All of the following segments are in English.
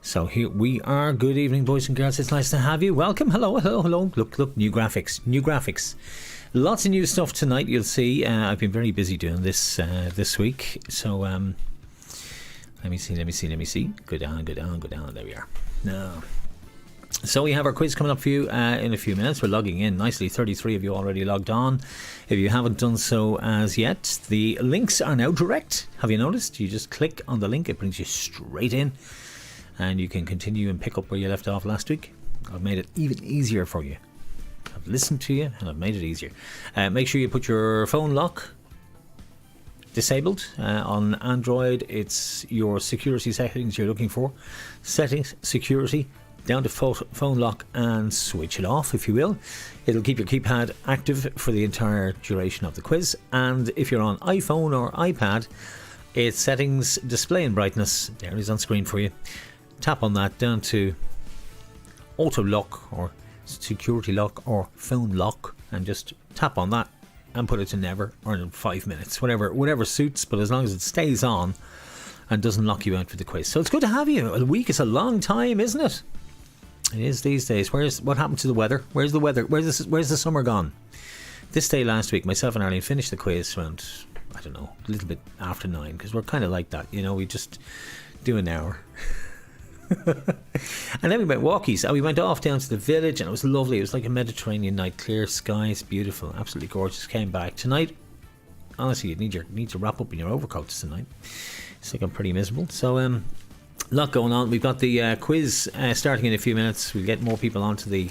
So here we are. Good evening, boys and girls. It's nice to have you. Welcome. Hello. Look, new graphics. Lots of new stuff tonight, you'll see. I've been very busy doing this this week. So let me see. Go down. There we are. Now, so we have our quiz coming up for you in a few minutes. We're logging in nicely. 33 of you already logged on. If you haven't done so as yet, the links are now direct. Have you noticed? You just click on the link. It brings you straight in. And you can continue and pick up where you left off last week. I've made it even easier for you. I've listened to you and I've made it easier. Make sure you put your phone lock disabled. On Android, it's your security settings you're looking for. Settings, security, down to phone lock and switch it off, if you will. It'll keep your keypad active for the entire duration of the quiz. And if you're on iPhone or iPad, it's settings, display and brightness. There it is on screen for you. Tap on that down to auto lock or security lock or phone lock and just tap on that and put it to never or in 5 minutes, whatever suits, but as long as it stays on and doesn't lock you out for the quiz. So it's good to have you. A week is a long time, isn't it? It is these days. What happened to the weather? Where's the weather? Where's the summer gone? This day last week, myself and Arlene finished the quiz around, I don't know, a little bit after 9, because we're kind of like that, we just do an hour. And then we went walkies and we went off down to the village and it was lovely. It was like a Mediterranean night, clear skies, beautiful, absolutely gorgeous. Came back tonight. Honestly, you need to wrap up in your overcoats tonight. It's like I'm pretty miserable. So lot going on. We've got the quiz starting in a few minutes. We'll get more people onto the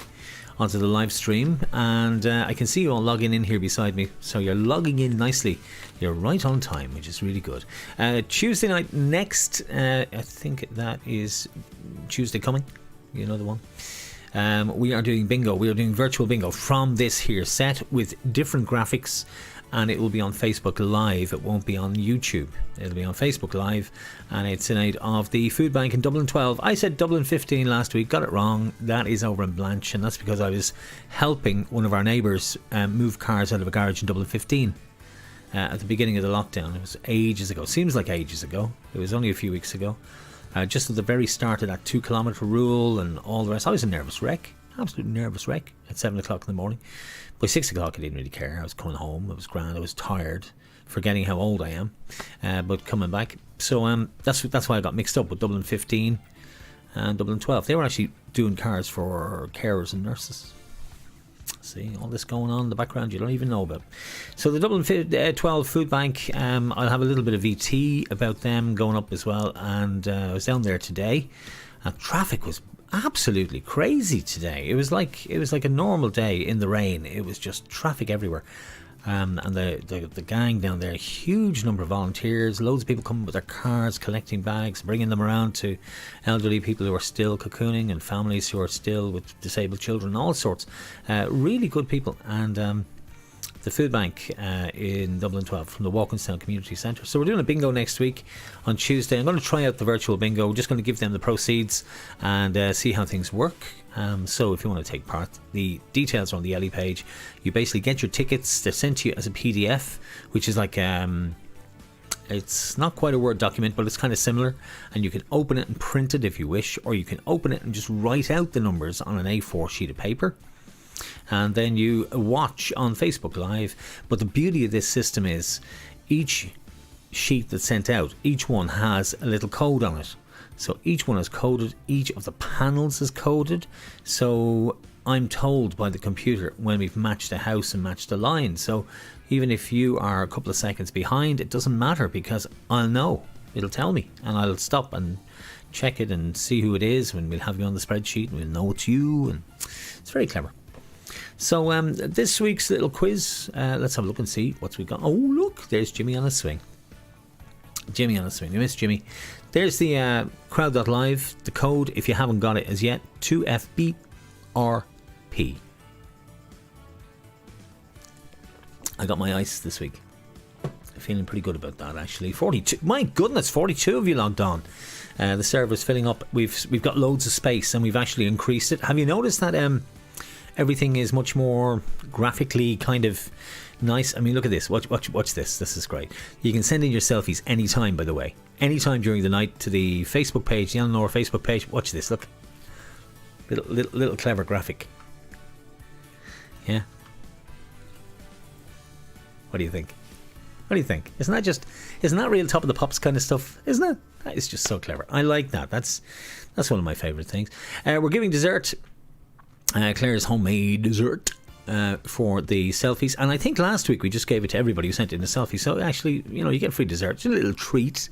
live stream, and I can see you all logging in here beside me, so you're logging in nicely. You're right on time, which is really good. Tuesday night next, I think that is Tuesday coming, you know the one. We are doing bingo. We are doing virtual bingo from this here set with different graphics, and it will be on Facebook Live. It won't be on YouTube. It'll be on Facebook Live, and it's the night of the food bank in Dublin 12. I said Dublin 15 last week, got it wrong. That is over in Blanche, and that's because I was helping one of our neighbours move cars out of a garage in Dublin 15 at the beginning of the lockdown. It was ages ago. Seems like ages ago. It was only a few weeks ago. Just at the very start of that 2 kilometre rule and all the rest. I was a nervous wreck. Absolute nervous wreck at 7 o'clock in the morning. By 6 o'clock I didn't really care. I was coming home. It was grand. I was tired, forgetting how old I am, but coming back. So that's why I got mixed up with Dublin 15 and Dublin 12. They were actually doing cars for carers and nurses. See, all this going on in the background you don't even know about. So the Dublin 12 food bank, I'll have a little bit of VT about them going up as well. And I was down there today. Traffic was absolutely crazy today. It was like a normal day in the rain. It was just traffic everywhere. And the gang down there, huge number of volunteers, loads of people coming with their cars, collecting bags, bringing them around to elderly people who are still cocooning and families who are still with disabled children, all sorts. Really good people. And the food bank in Dublin 12 from the Walkinstown Community Centre. So we're doing a bingo next week on Tuesday. I'm going to try out the virtual bingo. We're just going to give them the proceeds and see how things work. So if you want to take part, the details are on the Ellie page. You basically get your tickets. They're sent to you as a PDF, which is like it's not quite a Word document, but it's kind of similar, and you can open it and print it if you wish, or you can open it and just write out the numbers on an A4 sheet of paper. And then you watch on Facebook Live. But the beauty of this system is each sheet that's sent out, each one has a little code on it. So each one is coded, each of the panels is coded. So I'm told by the computer when we've matched a house and matched a line. So even if you are a couple of seconds behind, it doesn't matter because I'll know. It'll tell me and I'll stop and check it and see who it is, and we'll have you on the spreadsheet and we'll know it's you, and it's very clever. So this week's little quiz, let's have a look and see what we've got. Oh, look, there's Jimmy on a swing. Jimmy on a swing. You missed Jimmy. There's the crowd.live, the code, if you haven't got it as yet, 2FBRP. I got my ice this week. Feeling pretty good about that, actually. 42. My goodness, 42 of you logged on. The server's filling up. We've got loads of space and we've actually increased it. Have you noticed that Everything is much more graphically kind of nice. I mean, look at this. Watch this. This is great. You can send in your selfies anytime, by the way. Anytime during the night to the Facebook page, the Eleanora Facebook page. Watch this. Look. Little clever graphic. Yeah. What do you think? What do you think? Isn't that real top of the pops kind of stuff? Isn't it? That is just so clever. I like that. That's one of my favourite things. We're giving dessert. Claire's homemade dessert for the selfies. And I think last week we just gave it to everybody who sent in a selfie. So actually, you get free dessert. It's a little treat.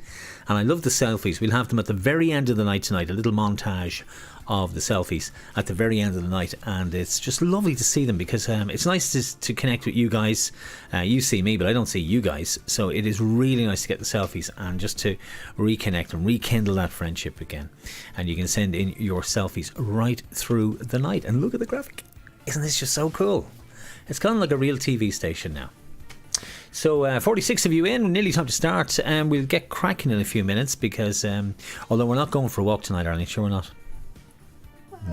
And I love the selfies. We'll have them at the very end of the night tonight. A little montage of the selfies at the very end of the night, and it's just lovely to see them because it's nice to connect with you guys. You see me, but I don't see you guys, so it is really nice to get the selfies and just to reconnect and rekindle that friendship again. And you can send in your selfies right through the night. And look at the graphic. Isn't this just so cool? It's kind of like a real TV station now. So 46 of you in, nearly time to start, and we'll get cracking in a few minutes because although we're not going for a walk tonight, Arlene, sure we're not.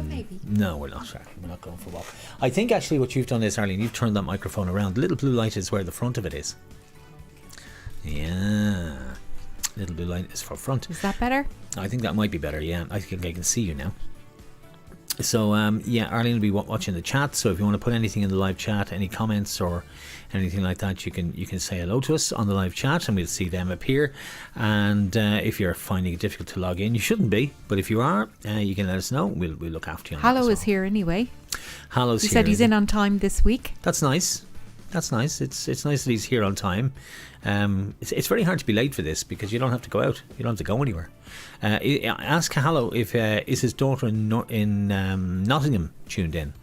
Maybe. No, we're not. We're not going for a walk. I think actually what you've done is, Arlene, you've turned that microphone around. The little blue light is where the front of it is. Yeah. Little blue light is for front. Is that better? I think that might be better, yeah. I think I can see you now. So, Arlene will be watching the chat. So if you want to put anything in the live chat, any comments or anything like that, you can say hello to us on the live chat and we'll see them appear. And if you're finding it difficult to log in, you shouldn't be. But if you are, you can let us know. We'll look after you on Hallow that is here anyway. Hallow's here. He said he's in on time this week. That's nice. That's nice. It's nice that he's here on time. It's very hard to be late for this because you don't have to go out. You don't have to go anywhere. Ask Hallow if is his daughter in Nottingham tuned in,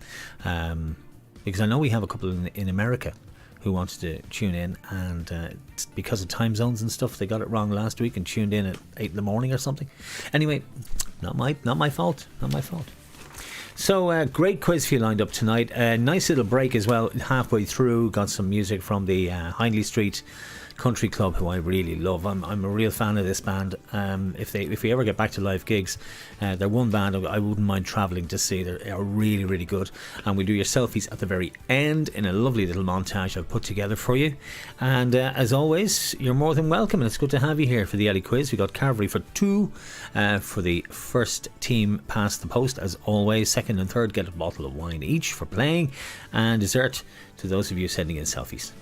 because I know we have a couple in America who wanted to tune in, and because of time zones and stuff, they got it wrong last week and tuned in at 8 in the morning or something. Anyway, not my fault. Not my fault. So great quiz for you lined up tonight. Nice little break as well halfway through. Got some music from the Hindley Street Country Club, who I really love. I'm a real fan of this band. If we ever get back to live gigs, they're one band I wouldn't mind travelling to see. They're really, really good. And we do your selfies at the very end in a lovely little montage I've put together for you. And as always, you're more than welcome, and it's good to have you here for the Ellie quiz. We got Carvery for 2 for the first team past the post. As always, second and third get a bottle of wine each for playing, and dessert to those of you sending in selfies.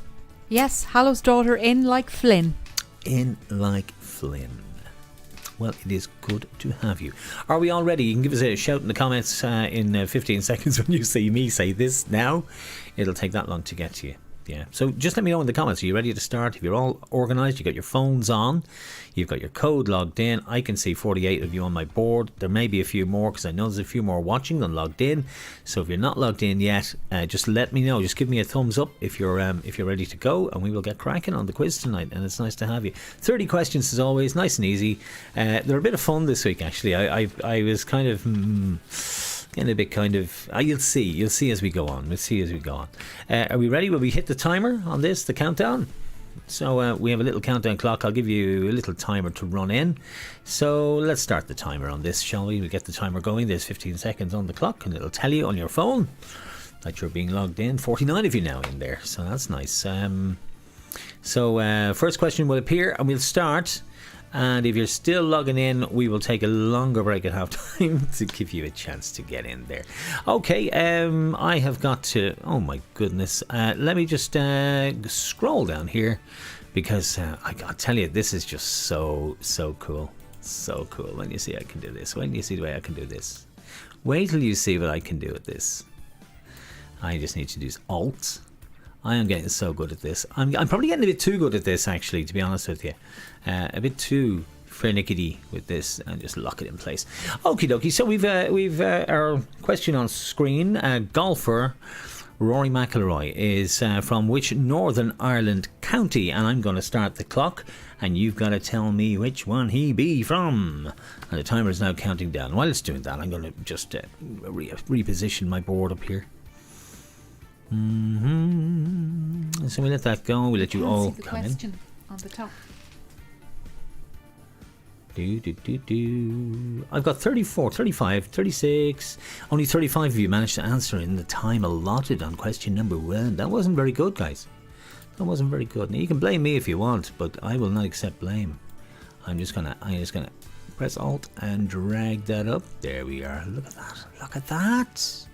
Yes, Hallow's daughter in like Flynn. In like Flynn. Well, it is good to have you. Are we all ready? You can give us a shout in the comments in 15 seconds when you see me say this now. It'll take that long to get to you. Yeah. So just let me know in the comments. Are you ready to start? If you're all organised, you got your phones on, you've got your code logged in. I can see 48 of you on my board. There may be a few more because I know there's a few more watching than logged in. So if you're not logged in yet, just let me know. Just give me a thumbs up if you're ready to go, and we will get cracking on the quiz tonight. And it's nice to have you. 30 questions as always, nice and easy. They're a bit of fun this week actually. I was kind of. Getting a bit kind of... you'll see as we go on. We'll see as we go on. Are we ready? Will we hit the timer on this, the countdown? So we have a little countdown clock. I'll give you a little timer to run in. So let's start the timer on this, shall we? We'll get the timer going. There's 15 seconds on the clock, and it'll tell you on your phone that you're being logged in. 49 of you now in there, so that's nice. First question will appear, and we'll start... And if you're still logging in, we will take a longer break at half time to give you a chance to get in there. Okay, I have got to... Oh my goodness. Let me just scroll down here because I gotta tell you, this is just so cool. So cool. When you see I can do this. When you see the way I can do this. Wait till you see what I can do with this. I just need to do Alt. I am getting so good at this. I'm probably getting a bit too good at this, actually, to be honest with you. A bit too finicky with this, and just lock it in place. Okie dokie. So we've our question on screen. Golfer Rory McIlroy is from which Northern Ireland county? And I'm going to start the clock, and you've got to tell me which one he be from. And the timer is now counting down. While it's doing that, I'm going to just reposition my board up here. So we let that go. We let you all see the come in. question on the top. I've got 34, 35, 36. Only 35 of you managed to answer in the time allotted on question number 1. That wasn't very good, guys. That wasn't very good. Now you can blame me if you want, but I will not accept blame. I'm just gonna press Alt and drag that up. There we are. Look at that. Look at that.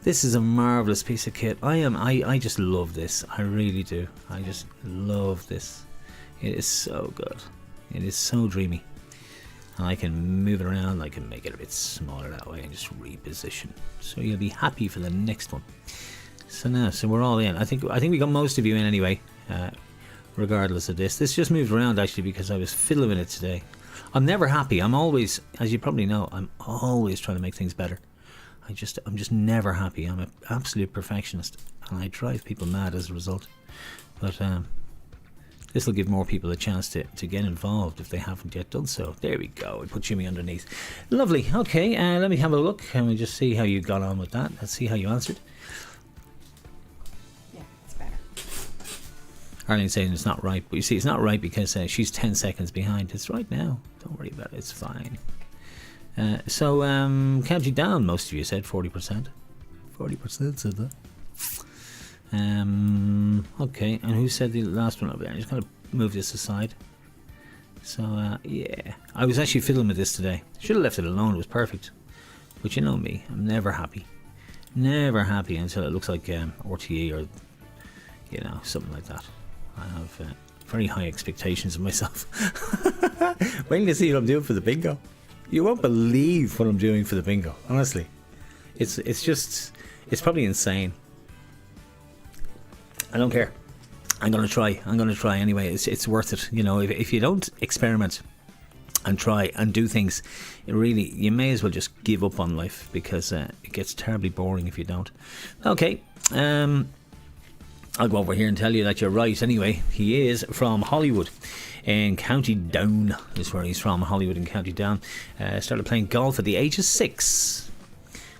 This is a marvelous piece of kit. I just love this. I really do. I just love this. It is so good. It is so dreamy. And I can move it around. I can make it a bit smaller that way and just reposition. So you'll be happy for the next one. So we're all in. I think we got most of you in anyway. Regardless of this. This just moved around actually because I was fiddling with it today. I'm never happy. I'm always, as you probably know, I'm always trying to make things better. I'm just never happy. I'm an absolute perfectionist and I drive people mad as a result. But this will give more people a chance to get involved if they haven't yet done so. There we go. I put Jimmy underneath. Lovely. Okay, let me have a look and we'll just see how you got on with that. Let's see how you answered. Yeah, it's better. Arlene's saying it's not right, but you see, it's not right because she's 10 seconds behind. It's right now. Don't worry about it. It's fine. So counting down, most of you said 40%. 40% said that. Okay, and who said the last one over there? I'm just going to move this aside. So, yeah. I was actually fiddling with this today. Should have left it alone. It was perfect. But you know me. I'm never happy. Never happy until it looks like RTE or, you know, something like that. I have very high expectations of myself. Wait till you see what I'm doing for the bingo. You won't believe what I'm doing for the bingo. Honestly. It's probably insane. I don't care. I'm going to try anyway. It's worth it. You know, if you don't experiment and try and do things, you may as well just give up on life because it gets terribly boring if you don't. Okay. I'll go over here and tell you that you're right anyway. He is from Hollywood in County Down is where he's from. Hollywood in County Down. Started playing golf at the age of 6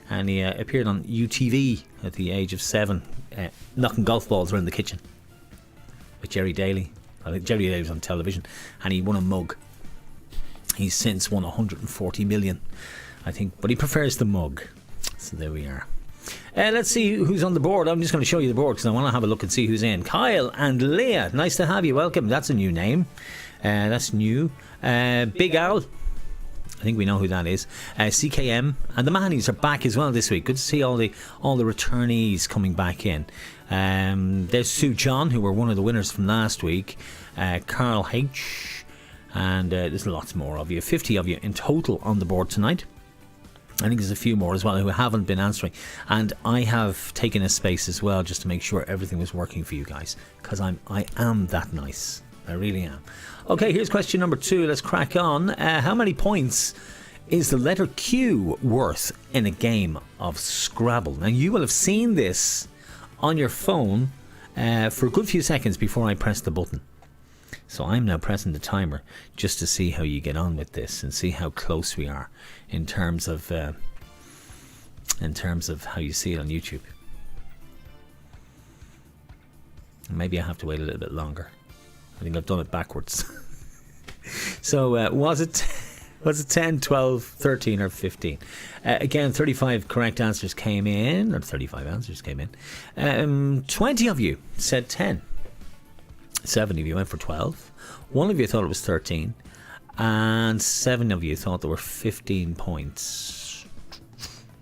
and he appeared on UTV at the age of 7, knocking golf balls around the kitchen with Jerry Daly. I think Jerry Daly was on television and he won a mug. He's since won 140 million, I think, but he prefers the mug. So there we are. Let's see who's on the board. I'm just going to show you the board because I want to have a look and see who's in. Kyle and Leah, nice to have you. Welcome. That's a new name. That's new. Big Al, I think we know who that is. CKM and the Mahonies are back as well this week. Good to see all the returnees coming back in. There's Sue John, who were one of the winners from last week. Carl H. And there's lots more of you. 50 of you in total on the board tonight. I think there's a few more as well who haven't been answering, and I have taken a space as well just to make sure everything was working for you guys because I am that nice. I really am. Okay, here's question number 2. Let's crack on. How many points is the letter Q worth in a game of Scrabble? Now you will have seen this on your phone for a good few seconds before I press the button. So I'm now pressing the timer just to see how you get on with this and see how close we are in terms of how you see it on YouTube. Maybe I have to wait a little bit longer. I think I've done it backwards. So was it 10, 12, 13 or 15? Again, 35 correct answers came in, or 35 answers came in. 20 of you said 10. 7 of you went for 12. 1 of you thought it was 13. And 7 of you thought there were 15 points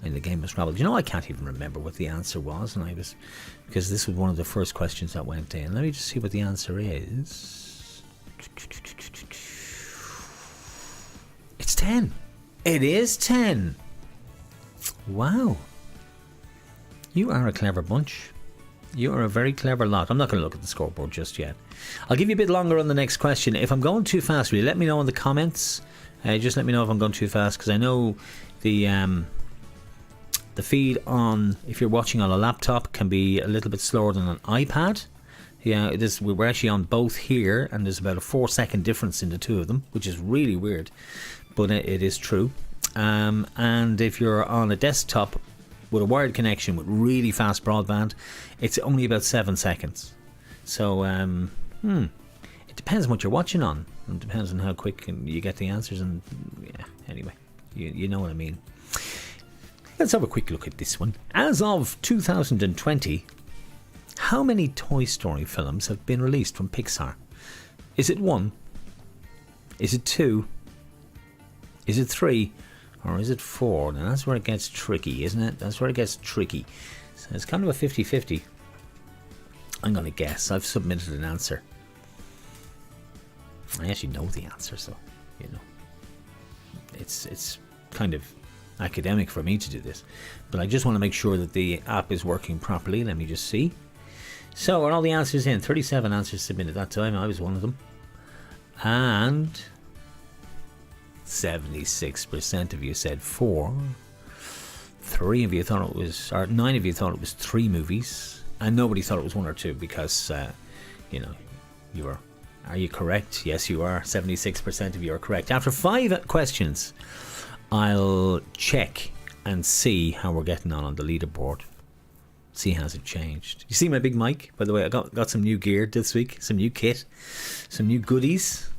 in the game of Scrabble. You know, I can't even remember what the answer was, and because this was one of the first questions that went in. Let me just see what the answer is. It's 10. It is 10. Wow. You are a clever bunch. You are a very clever lot. I'm not going to look at the scoreboard just yet. I'll give you a bit longer on the next question. If I'm going too fast, will you let me know in the comments? Just let me know if I'm going too fast, because I know the feed on, if you're watching on a laptop, can be a little bit slower than an iPad. Yeah, we're actually on both here, and there's about a 4-second difference in the two of them, which is really weird, but it is true. And if you're on a desktop with a wired connection with really fast broadband, it's only about 7 seconds. So it depends on what you're watching on. It depends on how quick you get the answers, and yeah, anyway, you know what I mean. Let's have a quick look at this one. As of 2020, how many Toy Story films have been released from Pixar? Is it 1? Is it 2? Is it 3? Or is it 4? Now that's where it gets tricky, isn't it? That's where it gets tricky. So it's kind of a 50-50. I'm going to guess. I've submitted an answer. I actually know the answer, so, you know. It's kind of academic for me to do this. But I just want to make sure that the app is working properly. Let me just see. So, are all the answers in? 37 answers submitted that time. I was one of them. And 76% of you said 4. 3 of you thought it was, or 9 of you thought it was 3 movies. And nobody thought it was 1 or 2 because, you know, you were. Are you correct? Yes, you are. 76% of you are correct. After 5 questions, I'll check and see how we're getting on the leaderboard. See how's it changed. You see my big mic? By the way, I got some new gear this week, some new kit, some new goodies,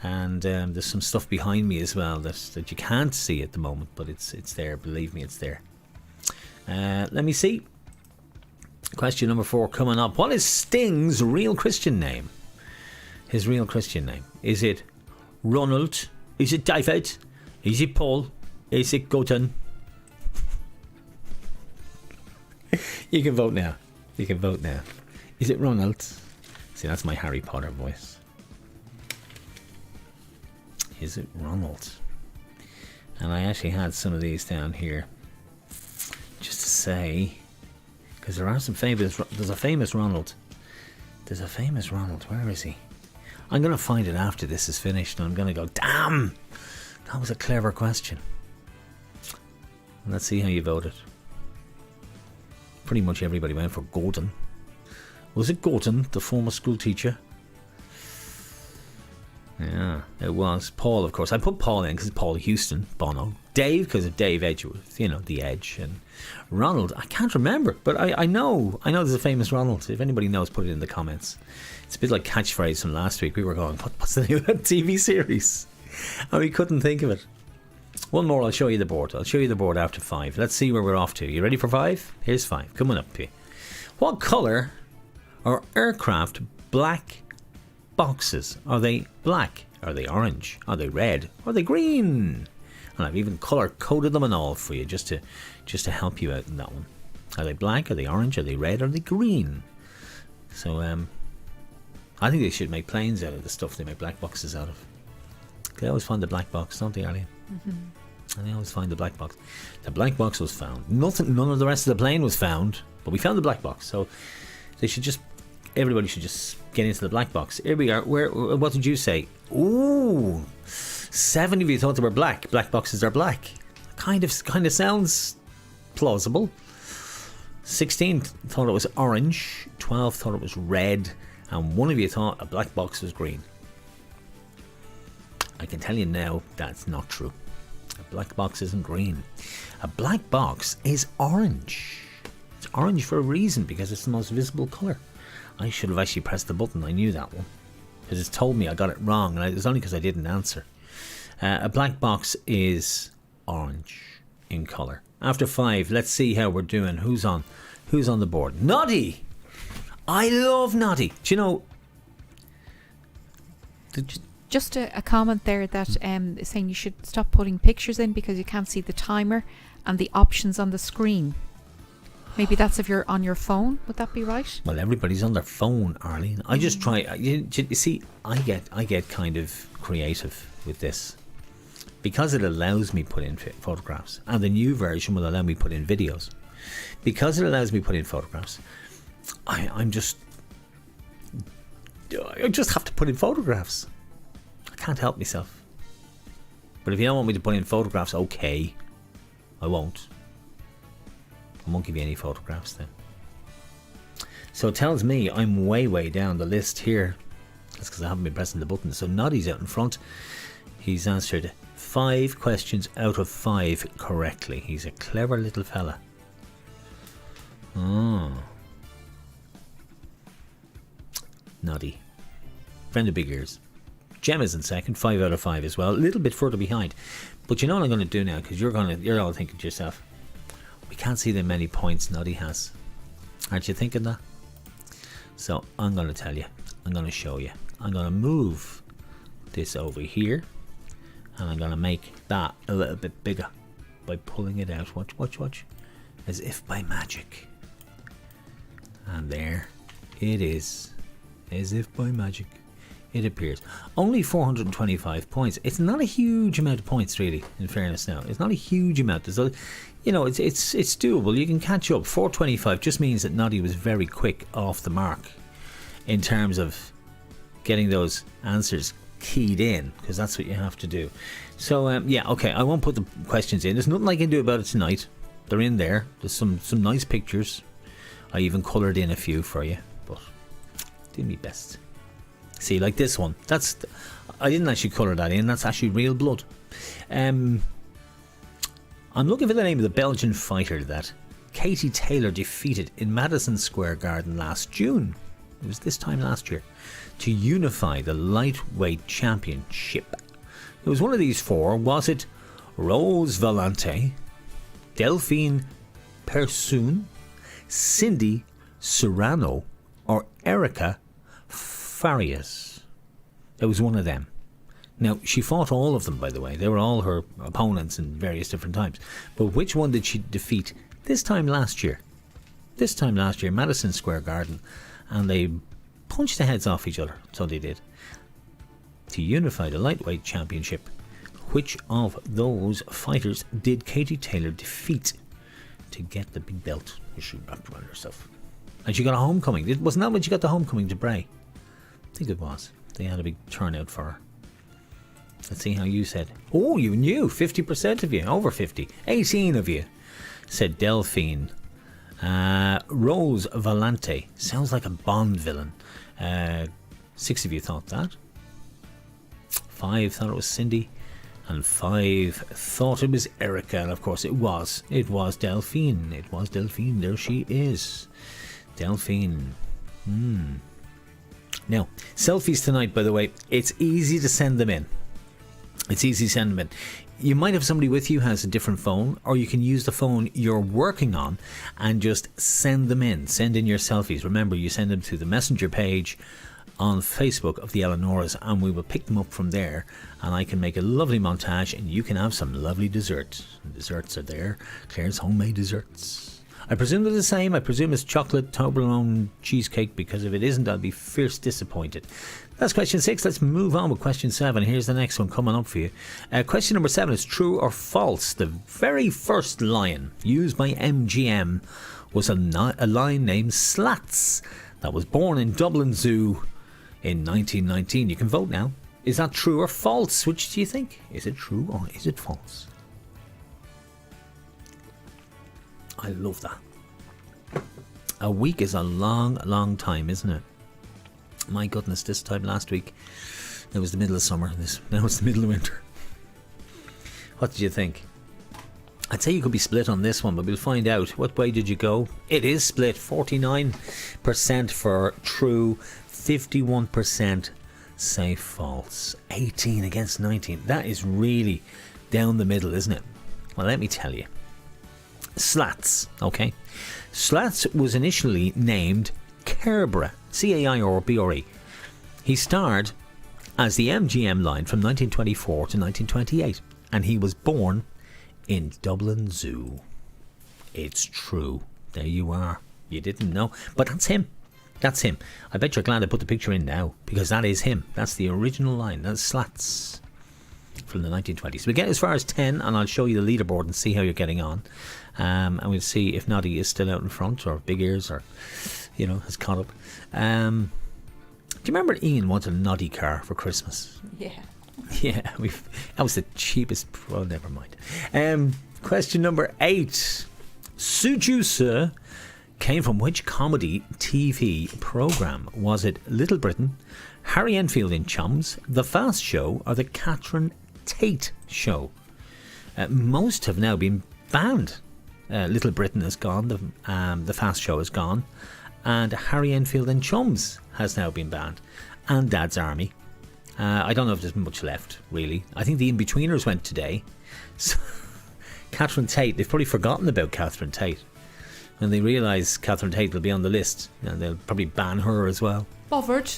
and there's some stuff behind me as well that you can't see at the moment, but it's there. Believe me, it's there. Let me see. Question number 4 coming up. What is Sting's real Christian name? His real Christian name. Is it Ronald? Is it David? Is it Paul? Is it Gordon? You can vote now. You can vote now. Is it Ronald? See, that's my Harry Potter voice. Is it Ronald? And I actually had some of these down here just to say, because there are some famous. There's a famous Ronald. There's a famous Ronald. Where is he? I'm going to find it after this is finished, and I'm going to go, damn, that was a clever question. And let's see how you voted. Pretty much everybody went for Gordon. Was it Gordon, the former school teacher? Yeah, it was. Paul, of course. I put Paul in because it's Paul Houston, Bono. Dave, because of Dave Edgeworth, you know, The Edge. And Ronald, I can't remember, but I know there's a famous Ronald. If anybody knows, put it in the comments. It's a bit like catchphrase from last week. We were going, what's the name of that TV series? And we couldn't think of it. One more, I'll show you the board. I'll show you the board after 5. Let's see where we're off to. You ready for 5? Here's 5. Coming up to you. What colour are aircraft black boxes? Are they black? Are they orange? Are they red? Are they green? And I've even colour coded them and all for you just to help you out in that one. Are they black? Are they orange? Are they red? Are they green? So I think they should make planes out of the stuff they make black boxes out of. They always find the black box, don't they, Arlene? Mm-hmm. And they always find the black box. The black box was found. None of the rest of the plane was found, but we found the black box. So everybody should just get into the black box. Here we are. What did you say? Ooh, 7 of you thought they were black. Black boxes are black. Kind of sounds plausible. 16 thought it was orange. 12 thought it was red. And 1 of you thought a black box was green. I can tell you now that's not true. A black box isn't green. A black box is orange. It's orange for a reason, because it's the most visible colour. I should have actually pressed the button. I knew that one, because it's told me I got it wrong, and it's only because I didn't answer. A black box is orange in colour. After 5, let's see how we're doing. Who's on the board? Noddy! I love Noddy. Do you know... Just a comment there that saying you should stop putting pictures in because you can't see the timer and the options on the screen. Maybe that's if you're on your phone. Would that be right? Well, everybody's on their phone, Arlene. I just try. You see, I get kind of creative with this because it allows me to put in photographs, and the new version will allow me to put in videos. Because it allows me to put in photographs, I just have to put in photographs. I can't help myself. But if you don't want me to put in photographs, okay, I won't. I won't give you any photographs then. So it tells me I'm way down the list here. That's because I haven't been pressing the button. So Noddy's out in front. He's answered 5 questions out of 5 correctly. He's a clever little fella. Oh. Noddy. Friend of Big Ears. Gemma's in second, 5 out of 5 as well. A little bit further behind. But you know what I'm going to do now? Because you're all thinking to yourself, we can't see the many points Noddy has. Aren't you thinking that? So I'm going to tell you. I'm going to show you. I'm going to move this over here. And I'm going to make that a little bit bigger by pulling it out. Watch. As if by magic. And there it is. As if by magic. It appears. Only 425 points. It's not a huge amount of points, really, in fairness now. It's not a huge amount. There's it's doable. You can catch up. 425 just means that Noddy was very quick off the mark in terms of getting those answers keyed in, because that's what you have to do. So okay, I won't put the questions in. There's nothing I can do about it tonight. They're in there. There's some nice pictures. I even coloured in a few for you, but do me best. See, like this one. I didn't actually colour that in. That's actually real blood. I'm looking for the name of the Belgian fighter that Katie Taylor defeated in Madison Square Garden last June. It was this time last year, to unify the lightweight championship. It was one of these four. Was it Rose Valente, Delphine Persoon, Cindy Serrano, or Erica Farias? It was one of them. Now, she fought all of them, by the way. They were all her opponents in various different times. But which one did she defeat this time last year? Madison Square Garden. And they punched the heads off each other. So they did. To unify the lightweight championship, which of those fighters did Katie Taylor defeat to get the big belt? She wrapped around herself. And she got a homecoming. Wasn't that when she got the homecoming to Bray? I think it was. They had a big turnout for her. Let's see how you said. Oh, you knew. 50% of you. Over 50. 18 of you said Delphine. Rose Valente. Sounds like a Bond villain. 6 of you thought that. 5 thought it was Cindy. And 5 thought it was Erica. And of course it was. It was Delphine. It was Delphine. There she is. Delphine. Now, selfies tonight, by the way. It's easy to send them in. You might have somebody with you who has a different phone, or you can use the phone you're working on and just send them in. Send in your selfies. Remember, you send them to the messenger page on Facebook of the Eleanoras, and we will pick them up from there, and I can make a lovely montage, and you can have some lovely desserts. Desserts are there. Claire's homemade desserts. I presume they're the same. I presume it's chocolate Toblerone cheesecake, because if it isn't, I'll be fierce disappointed. That's question 6. Let's move on with question 7. Here's the next one coming up for you. Question number 7 is true or false. The very first lion used by MGM was a lion named Slats that was born in Dublin Zoo in 1919. You can vote now. Is that true or false? Which do you think? Is it true or is it false? I love that. A week is a long, long time, isn't it? My goodness, this time last week, it was the middle of summer. Now it's the middle of winter. What did you think? I'd say you could be split on this one, but we'll find out. What way did you go? It is split. 49% for true, 51% say false. 18 against 19. That is really down the middle, isn't it? Well, let me tell you. Slats, okay? Slats was initially named Kerbra, Cairbra. He starred as the MGM lion from 1924 to 1928, and he was born in Dublin Zoo. It's true. There you are. You didn't know, but that's him. That's him. I bet you're glad I put the picture in now, because that is him. That's the original lion. That's Slats from the 1920s. We'll get as far as 10, and I'll show you the leaderboard and see how you're getting on. And we'll see if Noddy is still out in front, or Big Ears, or, has caught up. Do you remember Ian wanted a Noddy car for Christmas? Yeah. Yeah, that was the cheapest. Well, never mind. Question number 8. Sujusa came from which comedy TV programme? Was it Little Britain, Harry Enfield in Chums, The Fast Show, or The Catherine Tate Show? Most have now been banned. Little Britain is gone, the Fast Show is gone, and Harry Enfield in Chums has now been banned, and Dad's Army I don't know if there's much left, really. I think the in-betweeners went today. So, Catherine Tate, they've probably forgotten about Catherine Tate. When they realise Catherine Tate will be on the list, and they'll probably ban her as well. Bothered.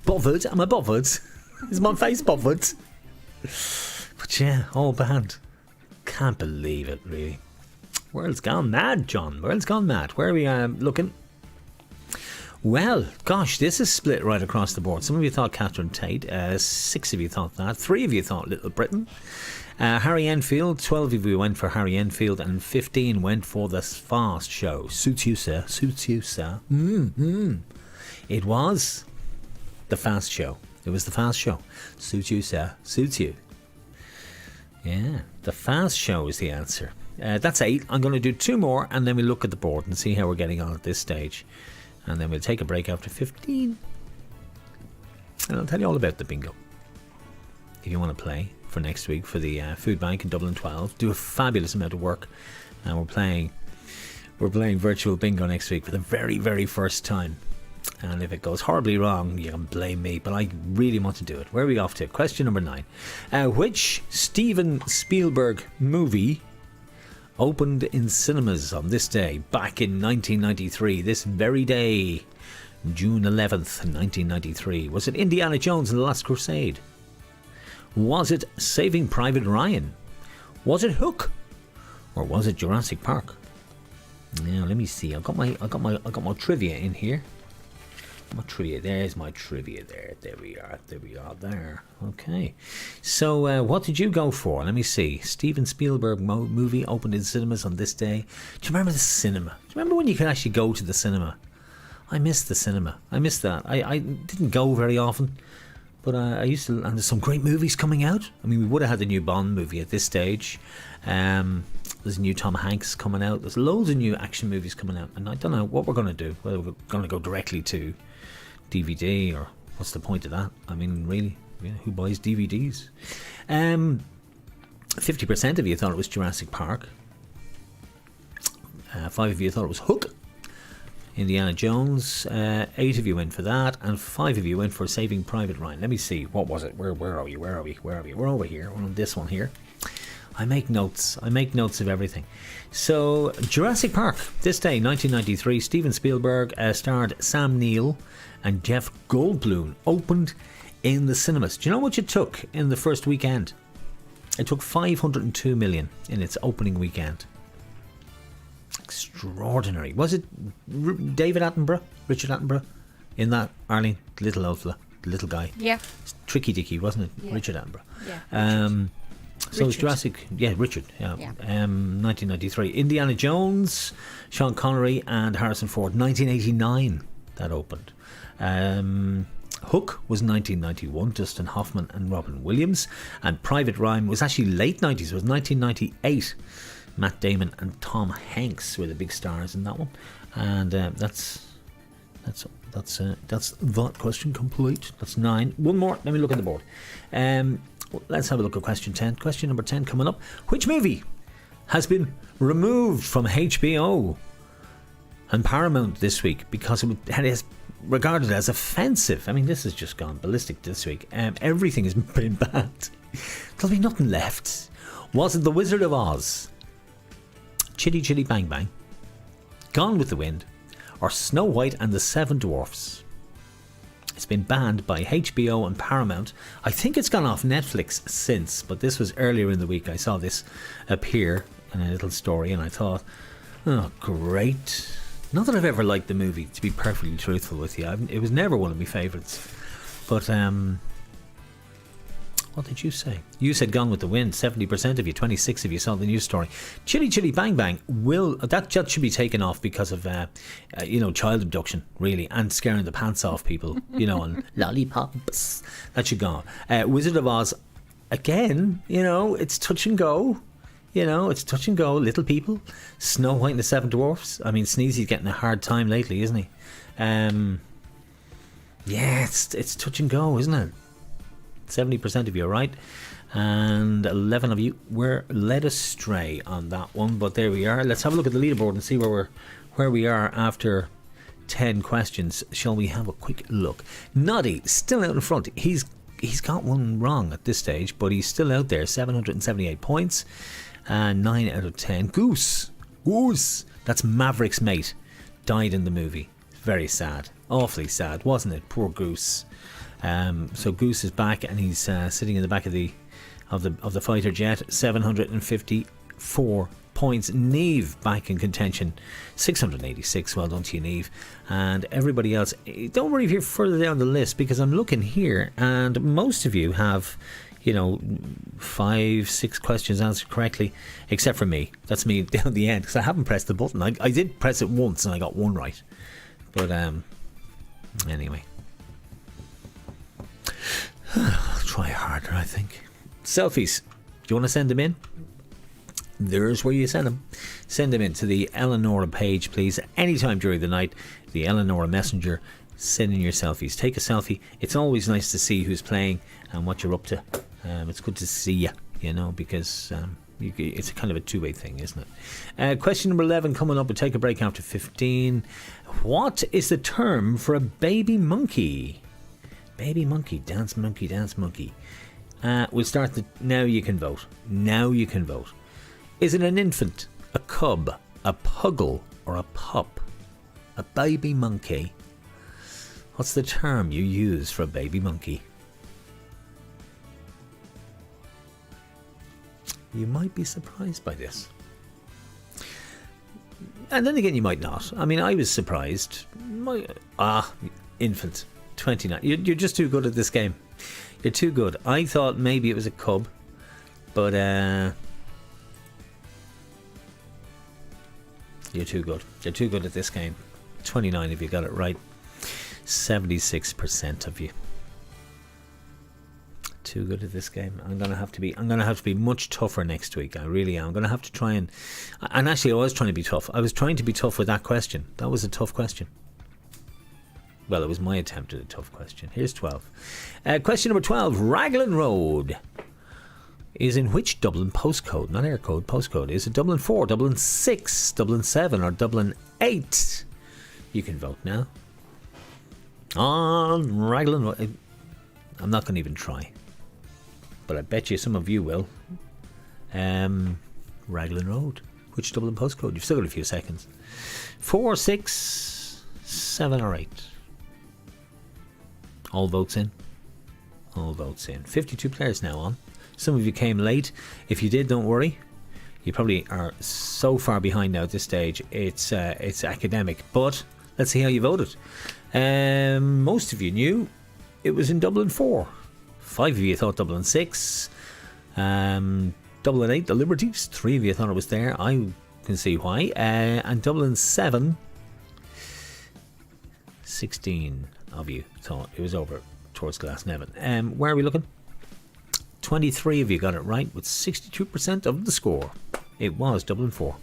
Bothered? Am I bothered? Is my face bothered? But yeah, all banned. Can't believe it, really. World's gone mad, John. World's gone mad. Where are we looking? Well, gosh, this is split right across the board. Some of you thought Catherine Tate, 6 of you thought that, 3 of you thought Little Britain, Harry Enfield, 12 of you went for Harry Enfield, and 15 went for the Fast Show. Suits you, sir. Suits you, sir. It was the Fast Show. It was the Fast Show. Suits you, sir. Suits you. Yeah, the Fast Show is the answer. That's 8. I'm going to do 2 more, and then we'll look at the board and see how we're getting on at this stage. And then we'll take a break after 15. And I'll tell you all about the bingo. If you want to play for next week for the food bank in Dublin 12, do a fabulous amount of work. And we're playing virtual bingo next week for the very, very first time. And if it goes horribly wrong, you can blame me. But I really want to do it. Where are we off to? Question number 9. Which Steven Spielberg movie opened in cinemas on this day back in 1993, this very day, June 11th, 1993? Was it Indiana Jones and the Last Crusade? Was it Saving Private Ryan? Was it Hook? Or was it Jurassic Park? Now let me see. I got my trivia in here. My trivia. There's my trivia there. There we are there. Okay. So what did you go for? Let me see. Steven Spielberg movie opened in cinemas on this day. Do you remember the cinema? Do you remember when you could actually go to the cinema? I miss the cinema. I miss that. I didn't go very often, but I used to. And there's some great movies coming out. I mean, we would have had the new Bond movie at this stage. There's a new Tom Hanks coming out. There's loads of new action movies coming out, and I don't know what we're going to do. Whether we're going to go directly to DVD, or what's the point of that? I mean, really, who buys DVDs? 50% of you thought it was Jurassic Park. 5 of you thought it was Hook. Indiana Jones. 8 of you went for that, and 5 of you went for Saving Private Ryan. Let me see, what was it? Where are we? We're over here. We're on this one here. I make notes of everything. So Jurassic Park, this day 1993, Steven Spielberg starred Sam Neill and Jeff Goldblum, opened in the cinemas. Do you know what it took in the first weekend? It took 502 million in its opening weekend. Extraordinary. Was it Richard Attenborough in that, Arlene? The little old fella, the little guy. Yeah. Tricky Dicky, wasn't it? Yeah. Richard Attenborough. Yeah. So it's Jurassic, Richard, 1993. Indiana Jones, Sean Connery and Harrison Ford, 1989, that opened. Hook was 1991, Dustin Hoffman and Robin Williams, and Private Ryan was actually late 90s, it was 1998. Matt Damon and Tom Hanks were the big stars in that one, and that's that question complete. That's 9. One more. Let me look at the board. Let's have a look at question 10. Question number 10 coming up. Which movie has been removed from HBO and Paramount this week because it is regarded as offensive? I mean, this has just gone ballistic this week. Everything has been banned. There'll be nothing left. Was it The Wizard of Oz, Chitty Chitty Bang Bang, Gone with the Wind, or Snow White and the Seven Dwarfs? It's been banned by HBO and Paramount. I think it's gone off Netflix since, but this was earlier in the week. I saw this appear in a little story and I thought, oh, great. Not that I've ever liked the movie, to be perfectly truthful with you. It was never one of my favourites. But, what did you say? You said Gone with the Wind. 70% of you, 26 of you saw the news story. Chitty Chitty Bang Bang that should be taken off because of child abduction, really, and scaring the pants off people, and lollipops. That should go. Wizard of Oz, again, it's touch and go. It's touch and go. Little people. Snow White and the Seven Dwarfs. I mean, Sneezy's getting a hard time lately, isn't he? It's touch and go, isn't it? 70% of you are right, and 11 of you were led astray on that one, but there we are. Let's have a look at the leaderboard and see where we are after 10 questions. Shall we have a quick look? Noddy still out in front. He's he's got one wrong at this stage, but he's still out there. 778 points, and 9 out of 10. Goose, that's Maverick's mate, died in the movie. Very sad, awfully sad, wasn't it? Poor Goose. So Goose is back, and he's sitting in the back of the fighter jet. 754 points. Neve back in contention, 686. Well done to you, Neve. And everybody else, don't worry if you're further down the list, because I'm looking here, and most of you have, 5-6 questions answered correctly, except for me. That's me down the end, because I haven't pressed the button. I did press it once and I got one right, but anyway, I'll try harder, I think. Selfies, do you want to send them in? There's where you send them. Send them in to the Eleanora page, please. Anytime during the night, the Eleanora Messenger. Send in your selfies. Take a selfie. It's always nice to see who's playing and what you're up to. It's good to see you, because it's a kind of a two-way thing, isn't it? Question number 11 coming up. We'll take a break after 15. What is the term for a baby monkey? Baby monkey, dance monkey, dance monkey. We'll start now you can vote. Now you can vote. Is it an infant, a cub, a puggle, or a pup? A baby monkey. What's the term you use for a baby monkey? You might be surprised by this. And then again, you might not. I mean, I was surprised. Infant, 29. You're just too good at this game. You're too good. I thought maybe it was a cub, but you're too good. You're too good at this game. 29 if you got it right. 76% of you. Too good at this game. I'm gonna have to be much tougher next week. I really am. I'm gonna have to try and actually I was trying to be tough. I was trying to be tough with that question. That was a tough question. Well, it was my attempt at a tough question. Here's 12. Question number 12. Raglan Road is in which Dublin postcode? Not air code, postcode. Is it Dublin 4, Dublin 6, Dublin 7, or Dublin 8? You can vote now. On Raglan Road. I'm not going to even try, but I bet you some of you will. Raglan Road. Which Dublin postcode? You've still got a few seconds. 4, 6, 7, or 8. All votes in. All votes in. 52 players now on. Some of you came late. If you did, don't worry. You probably are so far behind now at this stage. It's academic. But let's see how you voted. Most of you knew it was in Dublin 4. 5 of you thought Dublin 6. Dublin 8, the Liberties. 3 of you thought it was there. I can see why. And Dublin 7, 16 of you thought it was over towards Glasnevin. Where are we looking? 23 of you got it right with 62% of the score. It was Dublin 4.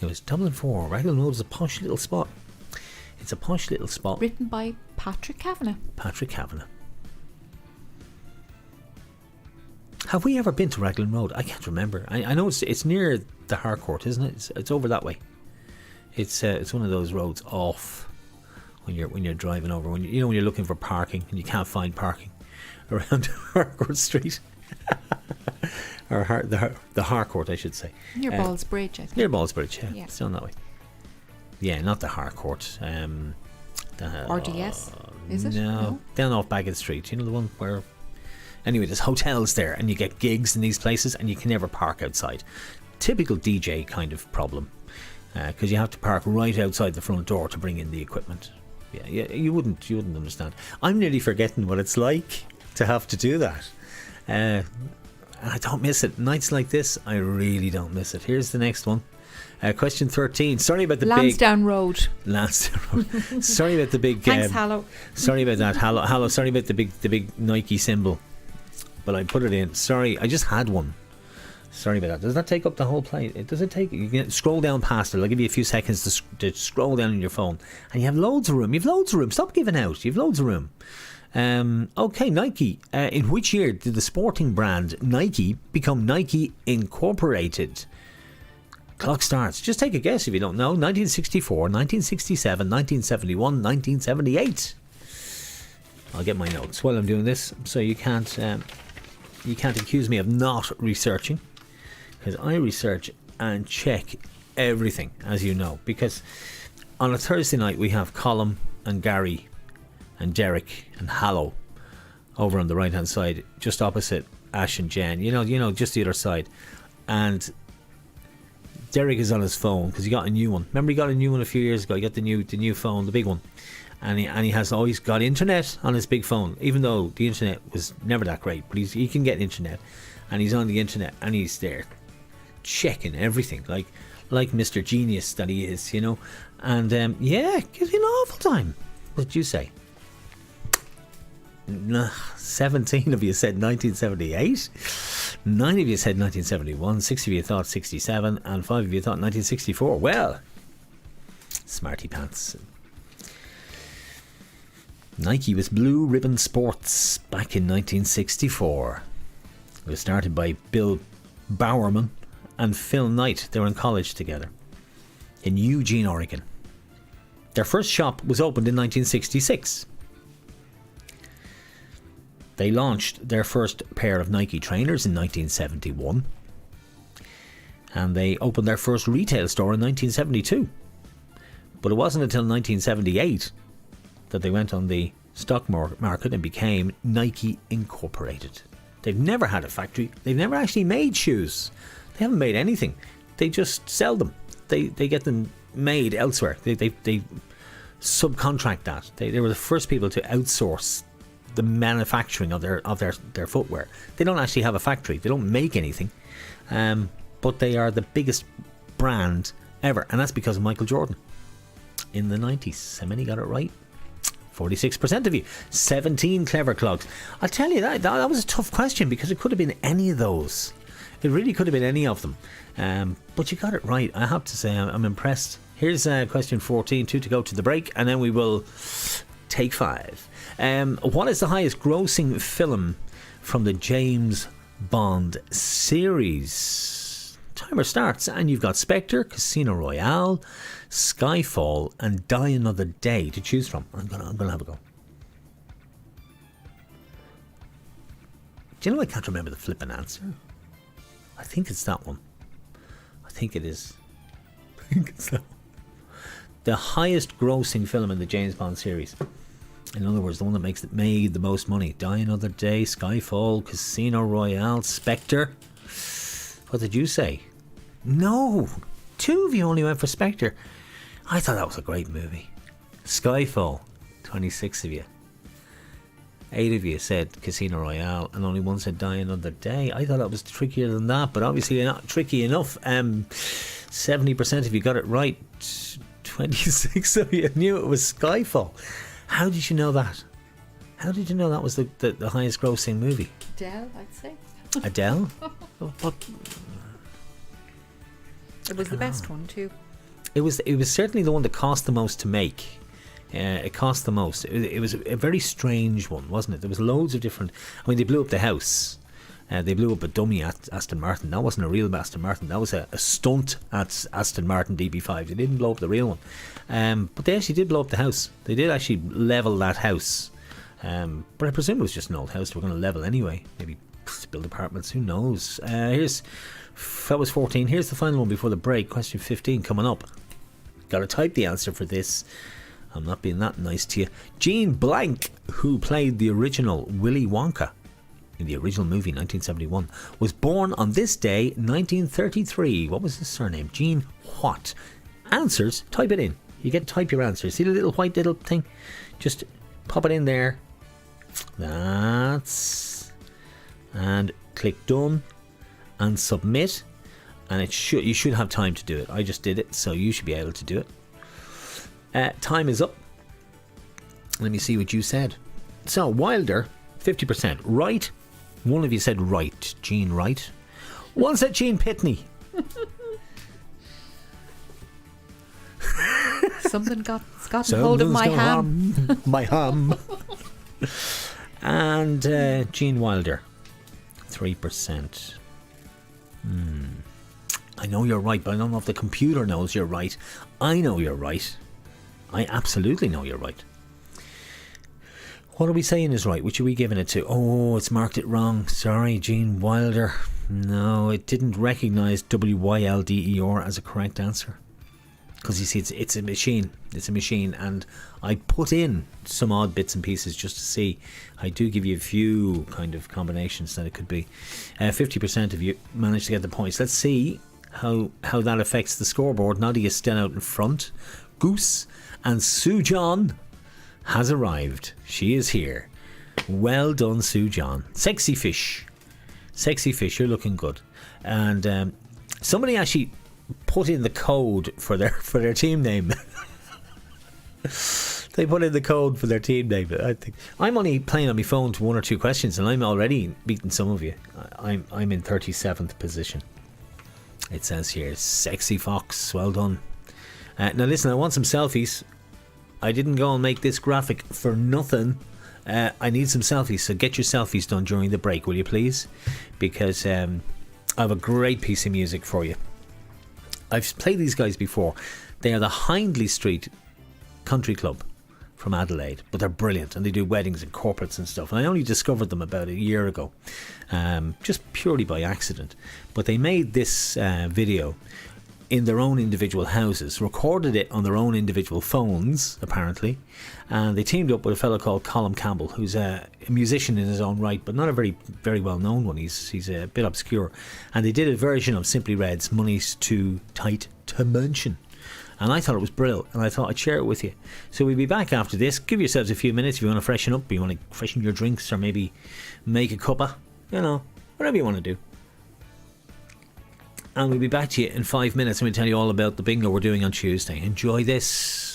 It was Dublin 4. Raglan Road is a posh little spot. It's a posh little spot. Written by Patrick Kavanagh. Patrick Kavanagh. Have we ever been to Raglan Road? I can't remember. I know it's near the Harcourt, isn't it? It's over that way. It's one of those roads off when you're driving over. When you're looking for parking and you can't find parking around Harcourt Street. Or the Harcourt, I should say. Near Ball's Bridge, I think. Near Ball's Bridge, yeah. Yeah. Still that way. Yeah, not the Harcourt. RDS, is it? No, down off Bagot Street. You know the one where... Anyway, there's hotels there and you get gigs in these places and you can never park outside. Typical DJ kind of problem. Because you have to park right outside the front door to bring in the equipment. Yeah, you wouldn't understand. I'm nearly forgetting what it's like to have to do that. I don't miss it. Nights like this, I really don't miss it. Here's the next one. Question 13. Sorry about the Lansdowne Road. Lansdowne Road. Sorry about the big... Thanks, Hallow. Sorry about that. Hallow. Sorry about the big Nike symbol. But I put it in. Sorry, I just had one. Sorry about that. Does that take up the whole plate? Does it take... You can scroll down past it. I'll give you a few seconds to scroll down on your phone. And you have loads of room. You've loads of room. Stop giving out. You've loads of room. Okay, Nike. In which year did the sporting brand Nike become Nike Incorporated? Clock starts. Just take a guess if you don't know. 1964, 1967, 1971, 1978. I'll get my notes while I'm doing this, so you can't accuse me of not researching, because I research and check everything, as you know. Because on a Thursday night we have Colm and Gary and Derek and Hallow over on the right hand side, just opposite Ash and Jen. You know, just the other side. And Derek is on his phone because he got a new one. Remember, he got a new one a few years ago. He got the new phone, the big one, and he has always got internet on his big phone, even though the internet was never that great. But he can get internet, and he's on the internet, and he's there checking everything, like Mr. Genius that he is, you know. And yeah, getting an awful time. What did you say? 17 of you said 1978, 9 of you said 1971, 6 of you thought 67, and 5 of you thought 1964. Well, smarty pants. Nike was Blue Ribbon Sports back in 1964. It was started by Bill Bowerman and Phil Knight. They were in college together in Eugene, Oregon. Their first shop was opened in 1966. They launched their first pair of Nike trainers in 1971. And they opened their first retail store in 1972. But it wasn't until 1978 that they went on the stock market and became Nike Incorporated. They've never had a factory. They've never actually made shoes. They haven't made anything. They just sell them. They get them made elsewhere. They subcontract that. They were the first people to outsource the manufacturing of their footwear. They don't actually have a factory. They don't make anything. But they are the biggest brand ever. And that's because of Michael Jordan in the 90s. How many got it right? 46% of you. 17 clever clogs. I'll tell you, that was a tough question, because it could have been any of those. It really could have been any of them. But you got it right. I have to say, I'm impressed. Here's question 14, 2 to go to the break, and then we will take 5. What is the highest grossing film from the James Bond series? Timer starts, and you've got Spectre, Casino Royale, Skyfall, and Die Another Day to choose from. I'm gonna have a go. Do you know I can't remember the flipping answer? I think it's that one. I think it is. I think it's that one. The highest grossing film in the James Bond series. In other words, the one that made the most money. Die Another Day, Skyfall, Casino Royale, Spectre. What did you say? No! 2 of you only went for Spectre. I thought that was a great movie. Skyfall, 26 of you. 8 of you said Casino Royale, and only 1 said Die Another Day. I thought that was trickier than that, but obviously not tricky enough. 70% of you got it right. 26 of you knew it was Skyfall. How did you know that? How did you know that was the highest grossing movie? Adele, I'd say. Adele? What? It was the best one too. It was certainly the one that cost the most to make. It cost the most. It was a very strange one, wasn't it? There was loads of different... I mean, they blew up the house. They blew up a dummy Aston Martin. That wasn't a real Aston Martin. That was a stunt at Aston Martin DB5. They didn't blow up the real one. But they actually did blow up the house. They did actually level that house. But I presume it was just an old house they were going to level anyway. Maybe build apartments. Who knows? That was 14. Here's the final one before the break. Question 15 coming up. Got to type the answer for this. I'm not being that nice to you. Gene Blank, who played the original Willy Wonka in the original movie 1971, was born on this day 1933. What was his surname? Gene what? Answers, type it in. You get to type your answers. See the little white little thing? Just pop it in there. And click done and submit, and you should have time to do it. I just did it, so you should be able to do it. Time is up. Let me see what you said. So Wilder, 50% right. 1 of you said right, Gene Wright. 1 said Gene Pitney. Something got hold of my ham. My ham. And Gene Wilder, 3%. I know you're right, but I don't know if the computer knows you're right. I know you're right. I absolutely know you're right. What are we saying is right? Which are we giving it to? Oh, it's marked it wrong. Sorry, Gene Wilder. No, it didn't recognise WYLDER as a correct answer. Because you see, it's a machine. It's a machine. And I put in some odd bits and pieces just to see. I do give you a few kind of combinations that it could be. 50% of you managed to get the points. Let's see how that affects the scoreboard. Nadia is still out in front. Goose and Sue John has arrived. She is here. Well done, Sue John. Sexy fish. Sexy fish, you're looking good. And somebody actually put in the code for their team name. They put in the code for their team name. I think I'm only playing on my phone to 1 or 2 questions, and I'm already beating some of you. I'm in 37th position. It says here, Sexy Fox. Well done. Now listen, I want some selfies. I didn't go and make this graphic for nothing. I need some selfies, so get your selfies done during the break, will you please? Because I have a great piece of music for you. I've played these guys before. They are the Hindley Street Country Club from Adelaide, but they're brilliant, and they do weddings and corporates and stuff. And I only discovered them about a year ago, just purely by accident. But they made this video in their own individual houses, recorded it on their own individual phones, apparently, and they teamed up with a fellow called Colin Campbell, who's a musician in his own right, but not a very, very well known one. He's a bit obscure, and they did a version of Simply Red's "Money's Too Tight to Mention," and I thought it was brilliant, and I thought I'd share it with you. So we'll be back after this. Give yourselves a few minutes if you want to freshen up, you want to freshen your drinks, or maybe make a cuppa, whatever you want to do. And we'll be back to you in 5 minutes and we'll tell you all about the bingo we're doing on Tuesday. Enjoy this.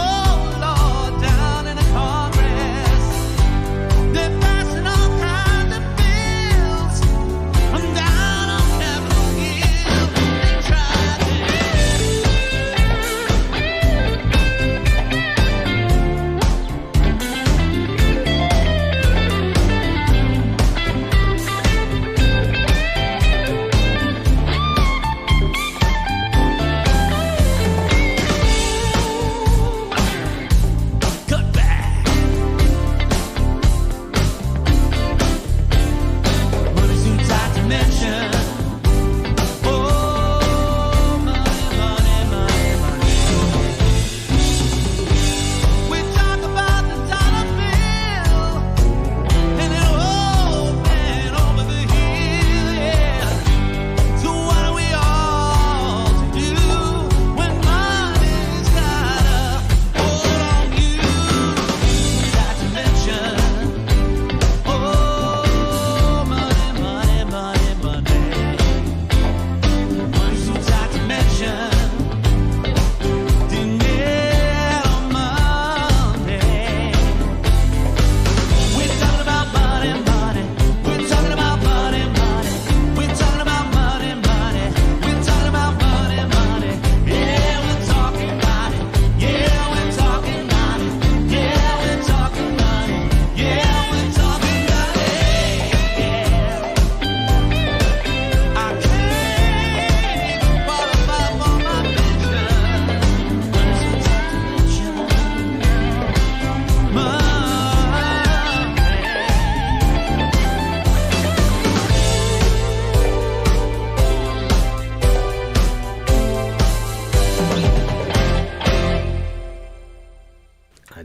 Oh Lord, down in the cornbread.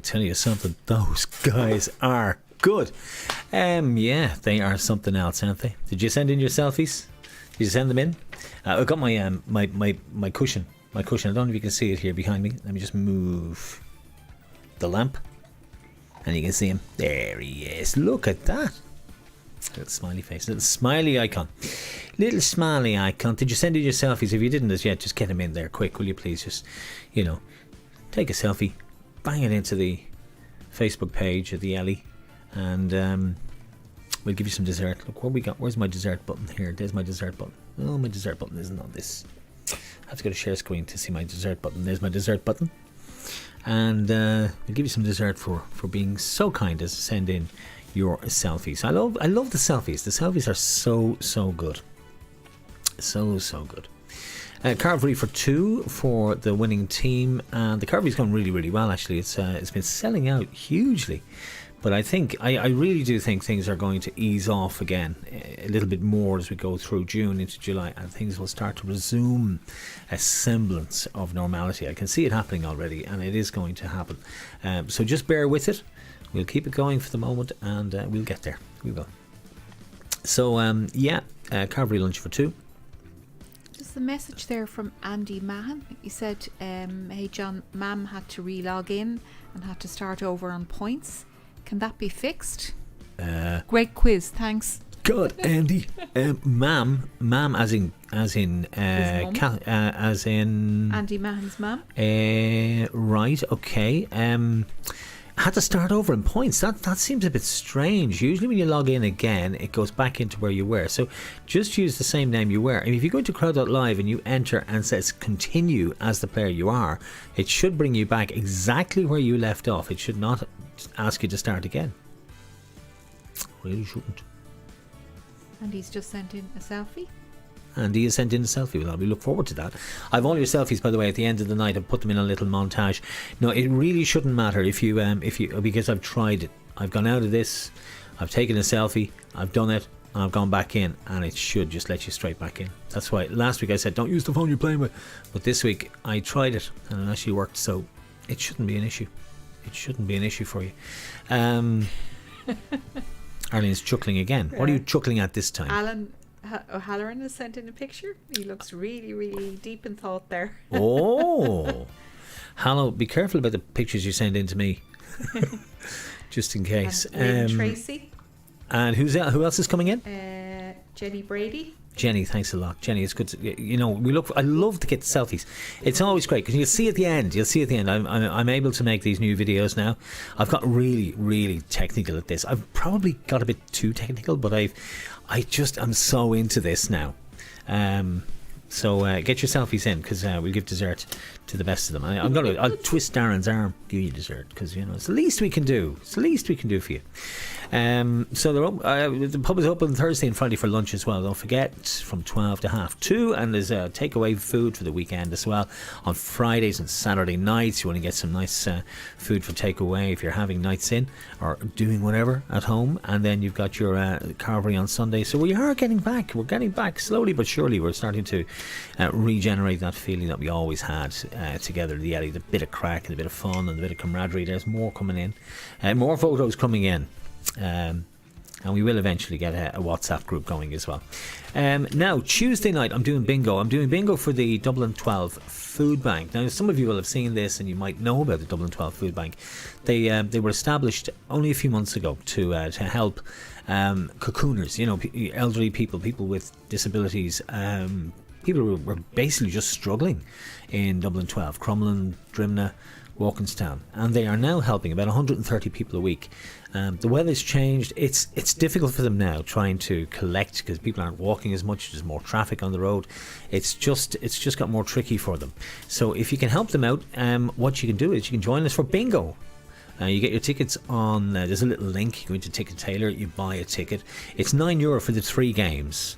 tell you something, those guys are good. Yeah, they are something else, aren't they? Did you send in your selfies? Did you send them in? I've got my my cushion. My cushion. I don't know if you can see it here behind me. Let me just move the lamp, and you can see him. There he is. Look at that. Little smiley face, little smiley icon. Little smiley icon. Did you send in your selfies? If you didn't as yet, just get them in there quick, will you please? Just, take a selfie, bang it into the Facebook page of the Ellie, and we'll give you some dessert. Look what we got. Where's my dessert button? Here, there's my dessert button. Oh, my dessert button isn't on this. I have to go to share screen to see my dessert button. There's my dessert button. And we'll give you some dessert for being so kind as to send in your selfies. I love the selfies. The selfies are so good. So good. Carvery for 2 for the winning team, and the Carvery's gone really well actually. It's been selling out hugely, but I think I really do think things are going to ease off again a little bit more as we go through June into July, and things will start to resume a semblance of normality. I can see it happening already, and it is going to happen. So just bear with it. We'll keep it going for the moment, and we'll get there. We will. So Carvery lunch for 2. Just the message there from Andy Mahan. He said, hey John, Mam had to re-log in and had to start over on points. Can that be fixed? Great quiz, thanks. God, Andy. Mam as in Andy Mahan's mum. Right, okay. Had to start over in points. That seems a bit strange. Usually when you log in again, it goes back into where you were. So just use the same name you were. I mean, if you go into crowd.live and you enter and says continue as the player you are, it should bring you back exactly where you left off. It should not ask you to start again. Really shouldn't. And he's just sent in a selfie. And he has sent in a selfie. Well, we look forward to that. I've all your selfies, by the way, at the end of the night. I've put them in a little montage. No, it really shouldn't matter if you because I've tried it. I've gone out of this. I've taken a selfie. I've done it. And I've gone back in, and it should just let you straight back in. That's why last week I said don't use the phone you're playing with, but this week I tried it and it actually worked. So it shouldn't be an issue. It shouldn't be an issue for you. Arlene's chuckling again. What are you chuckling at this time? Alan O'Halloran has sent in a picture. He looks really deep in thought there. Oh, hello! Be careful about the pictures you send in to me, just in case. And Tracy. And who else is coming in? Jenny Brady. Jenny, thanks a lot. Jenny, it's good to, I love to get the selfies. It's always great because you'll see at the end. I'm able to make these new videos now. I've got really technical at this. I've probably got a bit too technical, but I'm so into this now. So get your selfies in because we'll give dessert to the best of them. I'll twist Darren's arm, give you dessert because it's the least we can do. It's the least we can do for you. So the pub is open Thursday and Friday for lunch as well. Don't forget, from 12 to 2:30, and there's takeaway food for the weekend as well. On Fridays and Saturday nights, you want to get some nice food for takeaway if you're having nights in or doing whatever at home. And then you've got your carvery on Sunday. So we are getting back. We're getting back slowly but surely. We're starting to regenerate that feeling that we always had together. The bit of crack and a bit of fun and a bit of camaraderie. There's more coming in, more photos coming in. And we will eventually get a WhatsApp group going as well. Now, Tuesday night, I'm doing bingo. I'm doing bingo for the Dublin 12 Food Bank. Now, some of you will have seen this and you might know about the Dublin 12 Food Bank. They were established only a few months ago to help cocooners, elderly people with disabilities, people who were basically just struggling in Dublin 12, Crumlin, Drimna, Walkinstown, and they are now helping about 130 people a week. The weather's changed. It's difficult for them now trying to collect because people aren't walking as much. There's more traffic on the road. It's just got more tricky for them. So if you can help them out, what you can do is you can join us for bingo. You get your tickets on. There's a little link. You go into Ticket Tailor. You buy a ticket. It's €9 for the 3 games.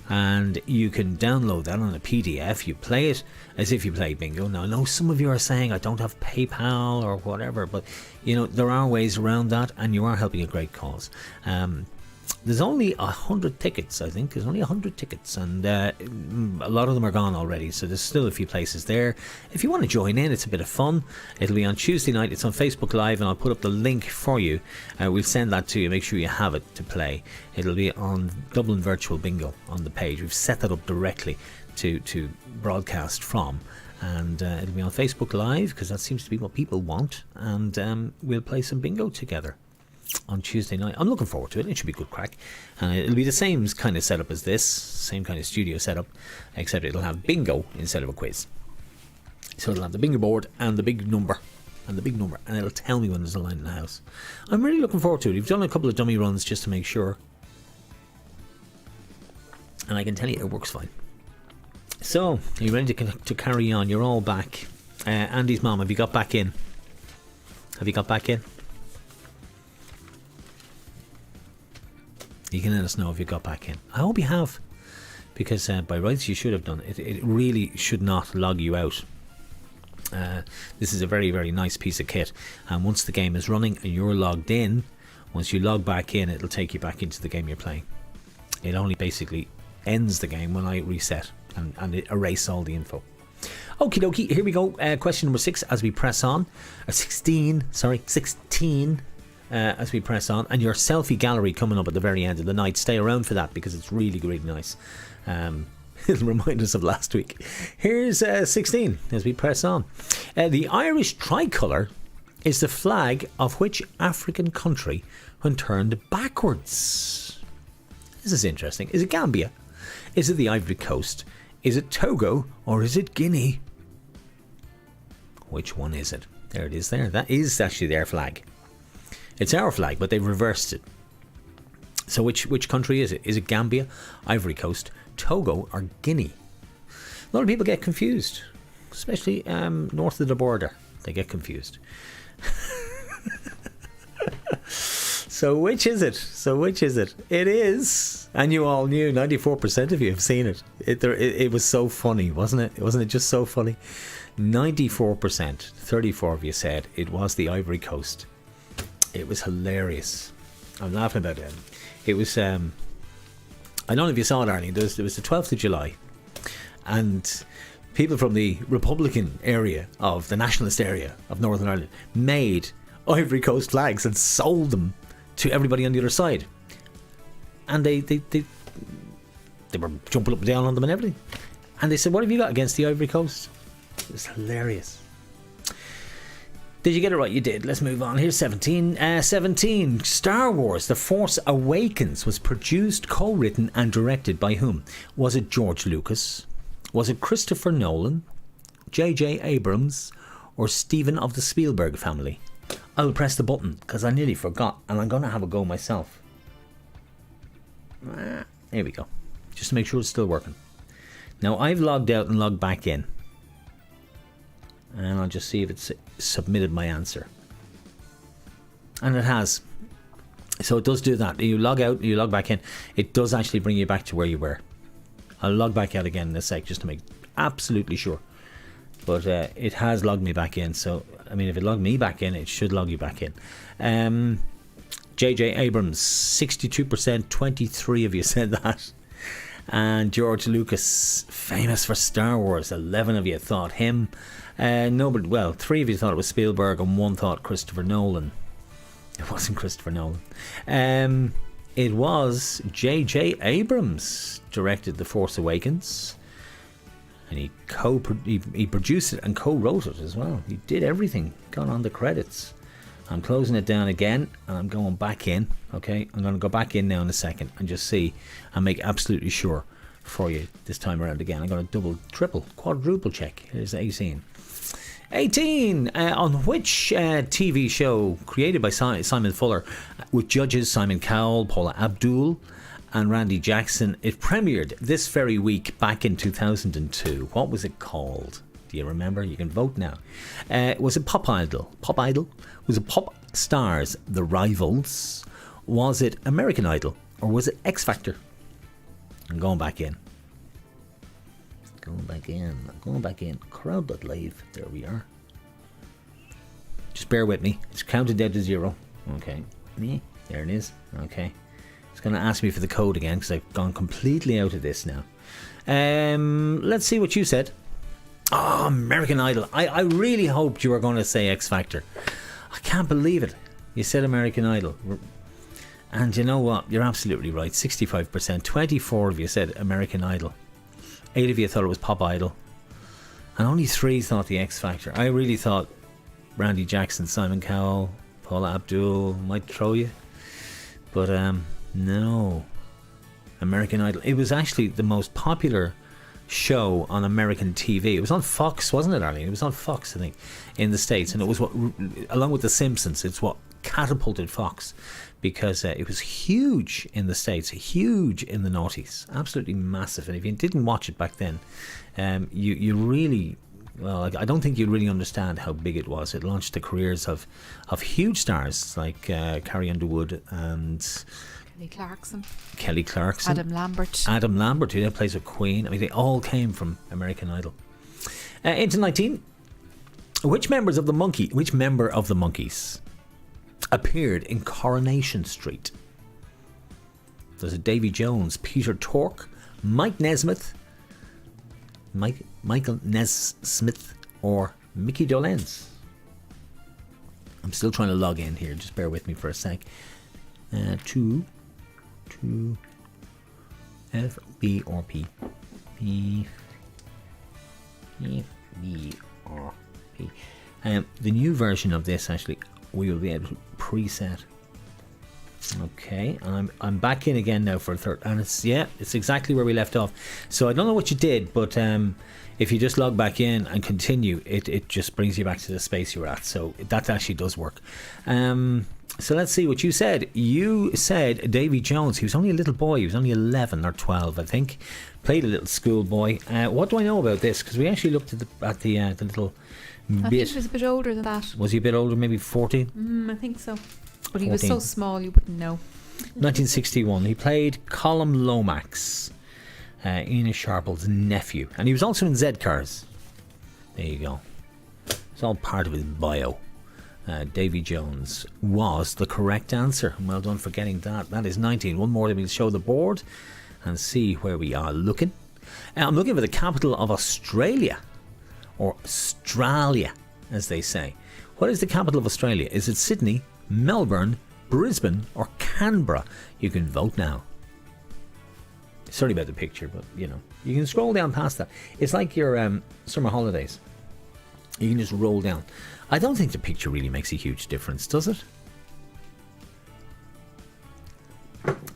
And you can download that on a PDF. You play it as if you play bingo. Now, I know some of you are saying I don't have PayPal or whatever, but there are ways around that, and you are helping a great cause. There's only 100 tickets, I think. There's only 100 tickets, and a lot of them are gone already, so there's still a few places there. If you want to join in, it's a bit of fun. It'll be on Tuesday night. It's on Facebook Live, and I'll put up the link for you. We'll send that to you. Make sure you have it to play. It'll be on Dublin Virtual Bingo on the page. We've set that up directly to broadcast from, and it'll be on Facebook Live, because that seems to be what people want, and we'll play some bingo together on Tuesday night. I'm looking forward to it. It should be good crack. It'll be the same kind of setup as this, same kind of studio setup, except it'll have bingo instead of a quiz. So it'll have the bingo board and the big number, and it'll tell me when there's a line in the house. I'm really looking forward to it. We've done a couple of dummy runs just to make sure, and I can tell you it works fine. So, are you ready to carry on? You're all back. Andy's mum, have you got back in? You can let us know if you got back in. I hope you have, because by rights you should have done it. It really should not log you out. This is a very, very nice piece of kit, and once the game is running and you're logged in, once you log back in, it'll take you back into the game you're playing. It only basically ends the game when I reset and it erase all the info. Okie dokie, here we go. Question number 6 as we press on. 16 as we press on, and your selfie gallery coming up at the very end of the night. Stay around for that, because it's really, really nice. It'll remind us of last week. Here's 16 as we press on. The Irish tricolour is the flag of which African country when turned backwards? This is interesting. Is it Gambia? Is it the Ivory Coast? Is it Togo? Or is it Guinea? Which one is it? There it is there. That is actually their flag. It's our flag, but they've reversed it. So which country is it? Is it Gambia, Ivory Coast, Togo, or Guinea? A lot of people get confused, especially north of the border. They get confused. So which is it? It is, and you all knew. 94% of you have seen it. It was so funny, wasn't it? Wasn't it just so funny? 94%, 34 of you said it was the Ivory Coast. It was hilarious. I'm laughing about it. It was, I don't know if you saw it, Arlene. It was the 12th of July. And people from the Republican area of the nationalist area of Northern Ireland made Ivory Coast flags and sold them to everybody on the other side. And they were jumping up and down on them and everything. And they said, what have you got against the Ivory Coast? It was hilarious. Did you get it right? You did. Let's move on. Here's 17. 17. Star Wars The Force Awakens was produced, co-written and directed by whom? Was it George Lucas? Was it Christopher Nolan? J.J. Abrams? Or Steven of the Spielberg family? I'll press the button because I nearly forgot, and I'm going to have a go myself. Here we go. Just to make sure it's still working. Now I've logged out and logged back in. And I'll just see if it's submitted my answer. And it has. So it does do that. You log out, you log back in. It does actually bring you back to where you were. I'll log back out again in a sec just to make absolutely sure. But it has logged me back in. So, I mean, if it logged me back in, it should log you back in. J.J. Abrams, 62%, 23 of you said that. And George Lucas, famous for Star Wars, 11 of you thought him. No, but well, 3 of you thought it was Spielberg and 1 thought Christopher Nolan. It wasn't Christopher Nolan. It was J.J. Abrams directed The Force Awakens, and he produced it and co-wrote it as well. He did everything. Got on the credits. I'm closing it down again and I'm going back in. Okay, I'm going to go back in now in a second and just see and make absolutely sure for you this time around again. I'm going to double, triple, quadruple check. Here's 18. 18! On which TV show created by Simon Fuller with judges Simon Cowell, Paula Abdul and Randy Jackson, it premiered this very week back in 2002. What was it called? Do you remember? You can vote now. Was it Pop Idol? Pop Idol? Was it Pop Stars The Rivals? Was it American Idol? Or was it X Factor? I'm going back in. Going back in. Crowd.live. There we are. Just bear with me. It's counted down to 0. Okay. There it is. Okay. It's going to ask me for the code again because I've gone completely out of this now. Let's see what you said. Oh, American Idol. I really hoped you were going to say X Factor. I can't believe it. You said American Idol. And you know what? You're absolutely right. 65%. 24 of you said American Idol. 8 of you thought it was Pop Idol. And only 3 thought the X Factor. I really thought Randy Jackson, Simon Cowell, Paula Abdul might throw you. But no. American Idol. It was actually the most popular show on American TV. It was on Fox, wasn't it, Arlene? It was on Fox, I think, in the States. And it was what, along with The Simpsons, it's what catapulted Fox, because it was huge in the States, huge in the noughties, absolutely massive. And if you didn't watch it back then, you really, well, I don't think you'd really understand how big it was. It launched the careers of huge stars like Carrie Underwood and Kelly Clarkson, Adam Lambert, who now plays with Queen. I mean, they all came from American Idol. Into 19. Which member of the Monkees appeared in Coronation Street? There's a Davy Jones, Peter Tork, Michael Nesmith, or Mickey Dolenz. I'm still trying to log in here. Just bear with me for a sec. To F, B, or P. P, B, or P. The new version of this, actually, we will be able to preset. Okay, and I'm back in again now for a third, and it's exactly where we left off. So I don't know what you did, but if you just log back in and continue, it just brings you back to the space you were at. So that actually does work. So let's see what you said. You said Davy Jones. He was only a little boy. He was only 11 or 12, I think. Played a little schoolboy. What do I know about this? Because we actually looked at the little bit. I think he was a bit older than that. Was he a bit older? Maybe 14? I think so. But 14. He was so small you wouldn't know. 1961. He played Colm Lomax, Ina Sharple's nephew. And he was also in Z Cars. There you go. It's all part of his bio. Davy Jones was the correct answer. Well done for getting that. That is 19. One more, we'll show the board and see where we are looking. I'm looking for the capital of Australia, or Australia, as they say. What is the capital of Australia? Is it Sydney, Melbourne, Brisbane, or Canberra? You can vote now. Sorry about the picture, but you can scroll down past that. It's like your summer holidays. You can just roll down. I don't think the picture really makes a huge difference, does it?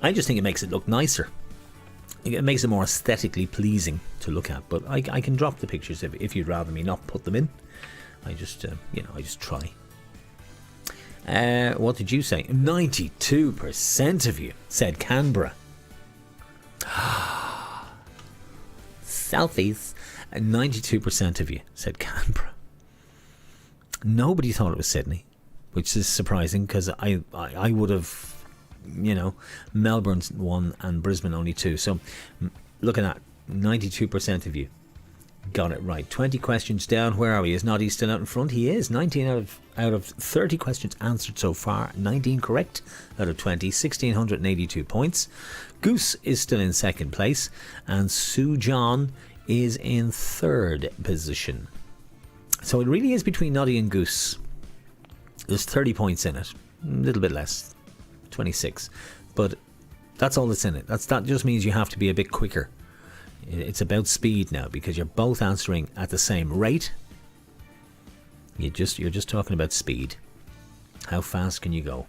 I just think it makes it look nicer. It makes it more aesthetically pleasing to look at. But I can drop the pictures if you'd rather me not put them in. I just try. What did you say? 92% of you said Canberra. Selfies. 92% of you said Canberra. Nobody thought it was Sydney, which is surprising because I would have, Melbourne's 1 and Brisbane only 2. So looking at 92% of you got it right. 20 questions down. Where are we? Is Noddy still out in front? He is. 19 out of 30 questions answered so far. 19 correct out of 20. 1,682 points. Goose is still in second place, and Sue John is in third position. So it really is between Noddy and Goose. There's 30 points in it. A little bit less. 26. But that's all that's in it. That just means you have to be a bit quicker. It's about speed now because you're both answering at the same rate. You're just talking about speed. How fast can you go?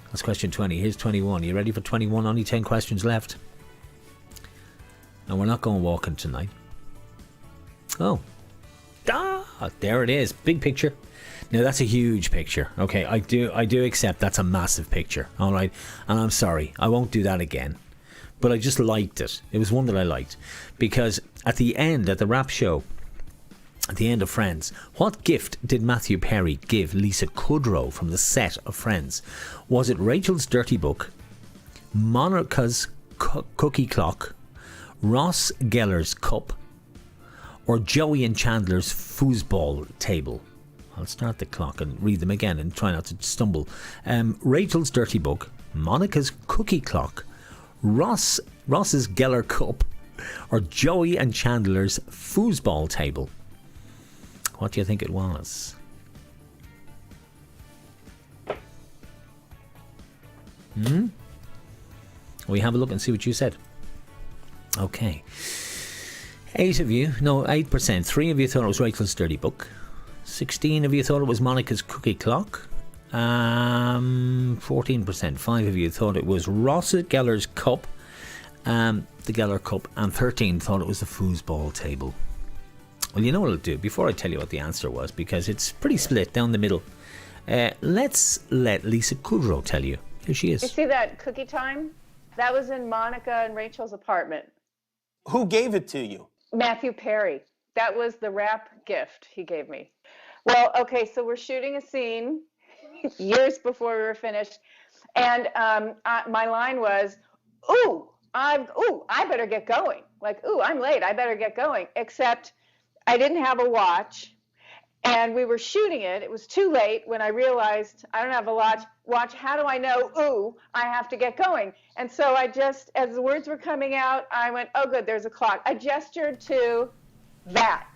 That's question 20. Here's 21. You ready for 21? Only 10 questions left. And we're not going walking tonight. Oh. There it is. Big picture. Now that's a huge picture. Okay, I do accept that's a massive picture. All right. And I'm sorry. I won't do that again. But I just liked it. It was one that I liked. Because at the end, at the rap show, at the end of Friends, what gift did Matthew Perry give Lisa Kudrow from the set of Friends? Was it Rachel's dirty book, Monica's cookie clock, Ross Geller's cup, or Joey and Chandler's foosball table? I'll start the clock and read them again and try not to stumble. Rachel's dirty book, Monica's Cookie Clock, Ross's Geller Cup, or Joey and Chandler's foosball table? What do you think it was? We have a look and see what you said. Okay. 8%. 3 of you thought it was Rachel's Dirty Book. 16 of you thought it was Monica's Cookie Clock. 14%. 5 of you thought it was Ross Geller's Cup. The Geller Cup. And 13 thought it was the foosball table. Well, you know what I'll do before I tell you what the answer was, because it's pretty split down the middle. Let's let Lisa Kudrow tell you. Here she is. You see that cookie time? That was in Monica and Rachel's apartment. Who gave it to you? Matthew Perry. That was the wrap gift he gave me. Well, okay, so we're shooting a scene years before we were finished. And my line was, I better get going. Like, I'm late. I better get going. Except I didn't have a watch. And we were shooting it. It was too late when I realized I don't have a watch. How do I know, I have to get going? And so I just, as the words were coming out, I went, oh, good, there's a clock. I gestured to that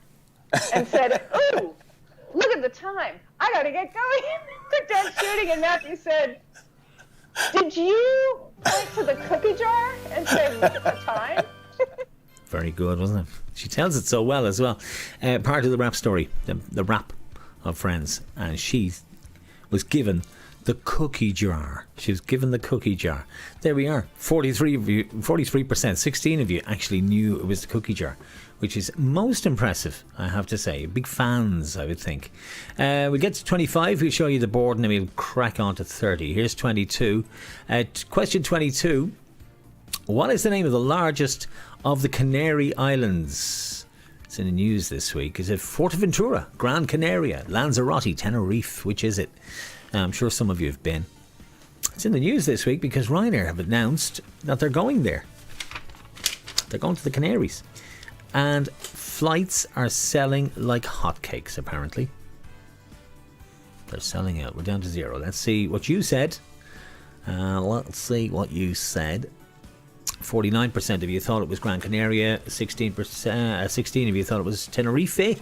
and said, look at the time. I got to get going. We're done shooting. And Matthew said, did you point to the cookie jar and say, look at the time? Very good, wasn't it? She tells it so well as well. Part of the rap story, the rap of Friends, and she was given the cookie jar. She was given the cookie jar. There we are. 43%. 16 of you actually knew it was the cookie jar, which is most impressive, I have to say. Big fans, I would think. We get to 25. We'll show you the board, and then we'll crack on to 30. Here's 22. Question 22. What is the name of the largest of the Canary Islands? It's in the news this week. Is it Fuerteventura, Gran Canaria, Lanzarote, Tenerife? Which is it? I'm sure some of you have been. It's in the news this week because Ryanair have announced that they're going there. They're going to the Canaries. And flights are selling like hotcakes, apparently. They're selling out. We're down to 0. Let's see what you said. 49% of you thought it was Gran Canaria. 16 of you thought it was Tenerife.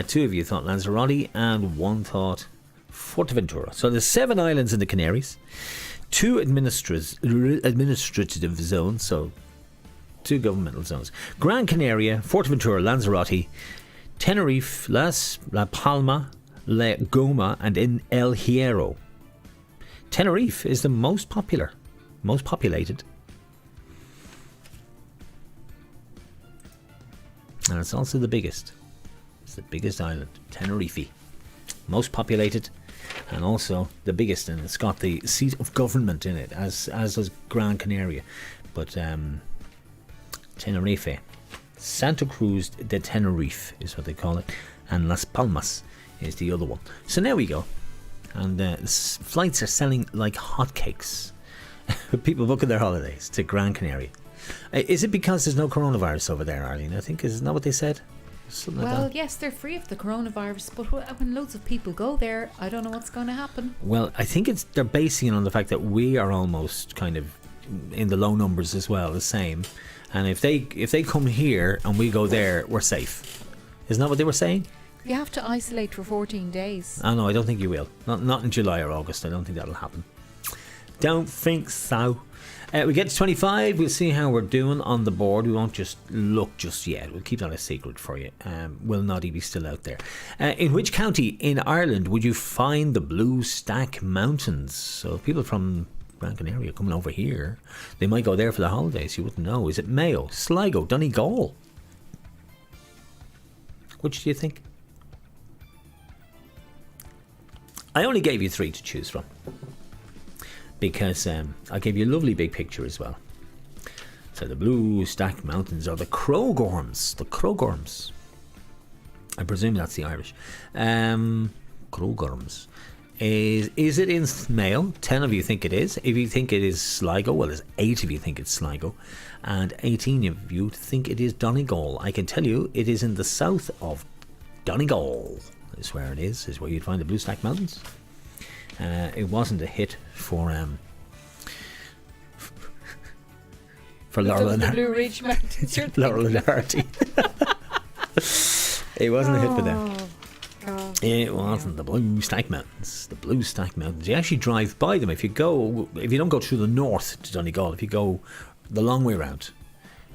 2 of you thought Lanzarote, and 1 thought Fuerteventura. So there's 7 islands in the Canaries, 2 administrative zones, so 2 governmental zones: Gran Canaria, Fuerteventura, Lanzarote, Tenerife, La Palma, La Goma, and in El Hierro. Tenerife is the most populated. And it's also the biggest. It's the biggest island, Tenerife. Most populated, and also the biggest, and it's got the seat of government in it, as does Gran Canaria. But Tenerife, Santa Cruz de Tenerife is what they call it, and Las Palmas is the other one. So there we go. And flights are selling like hotcakes. People booking their holidays to Gran Canaria. Is it because there's no coronavirus over there, Arlene? I think, isn't that what they said? Something like that. Yes, they're free of the coronavirus, but when loads of people go there, I don't know what's going to happen. Well, I think they're basing it on the fact that we are almost kind of in the low numbers as well, the same. And if they come here and we go there, we're safe. Isn't that what they were saying? You have to isolate for 14 days. Oh no, I don't think you will. Not in July or August. I don't think that'll happen. Don't think so. We get to 25. We'll see how we're doing on the board. We won't just look just yet. We'll keep that a secret for you. Will Noddy be still out there? In which county in Ireland would you find the Blue Stack Mountains? So if people from Gran Canaria are coming over here, they might go there for the holidays. You wouldn't know. Is it Mayo, Sligo, Donegal? Which do you think? I only gave you 3 to choose from, because I gave you a lovely big picture as well. So the Blue Stack Mountains are the Crogorms. The Crogorms. I presume that's the Irish. Crogorms. Is it in Mayo? 10 of you think it is. If you think it is Sligo, well, there's 8 of you think it's Sligo, and 18 of you think it is Donegal. I can tell you it is in the south of Donegal. Is where it is where you'd find the Blue Stack Mountains. It wasn't a hit for for Laurel and the Hardy. Blue Ridge Mountains. you're Laurel and thinking. Hardy. It wasn't a hit for them. Oh, God. It wasn't. The Blue Stack Mountains. The Blue Stack Mountains. You actually drive by them if you don't go through the north to Donegal, if you go the long way round,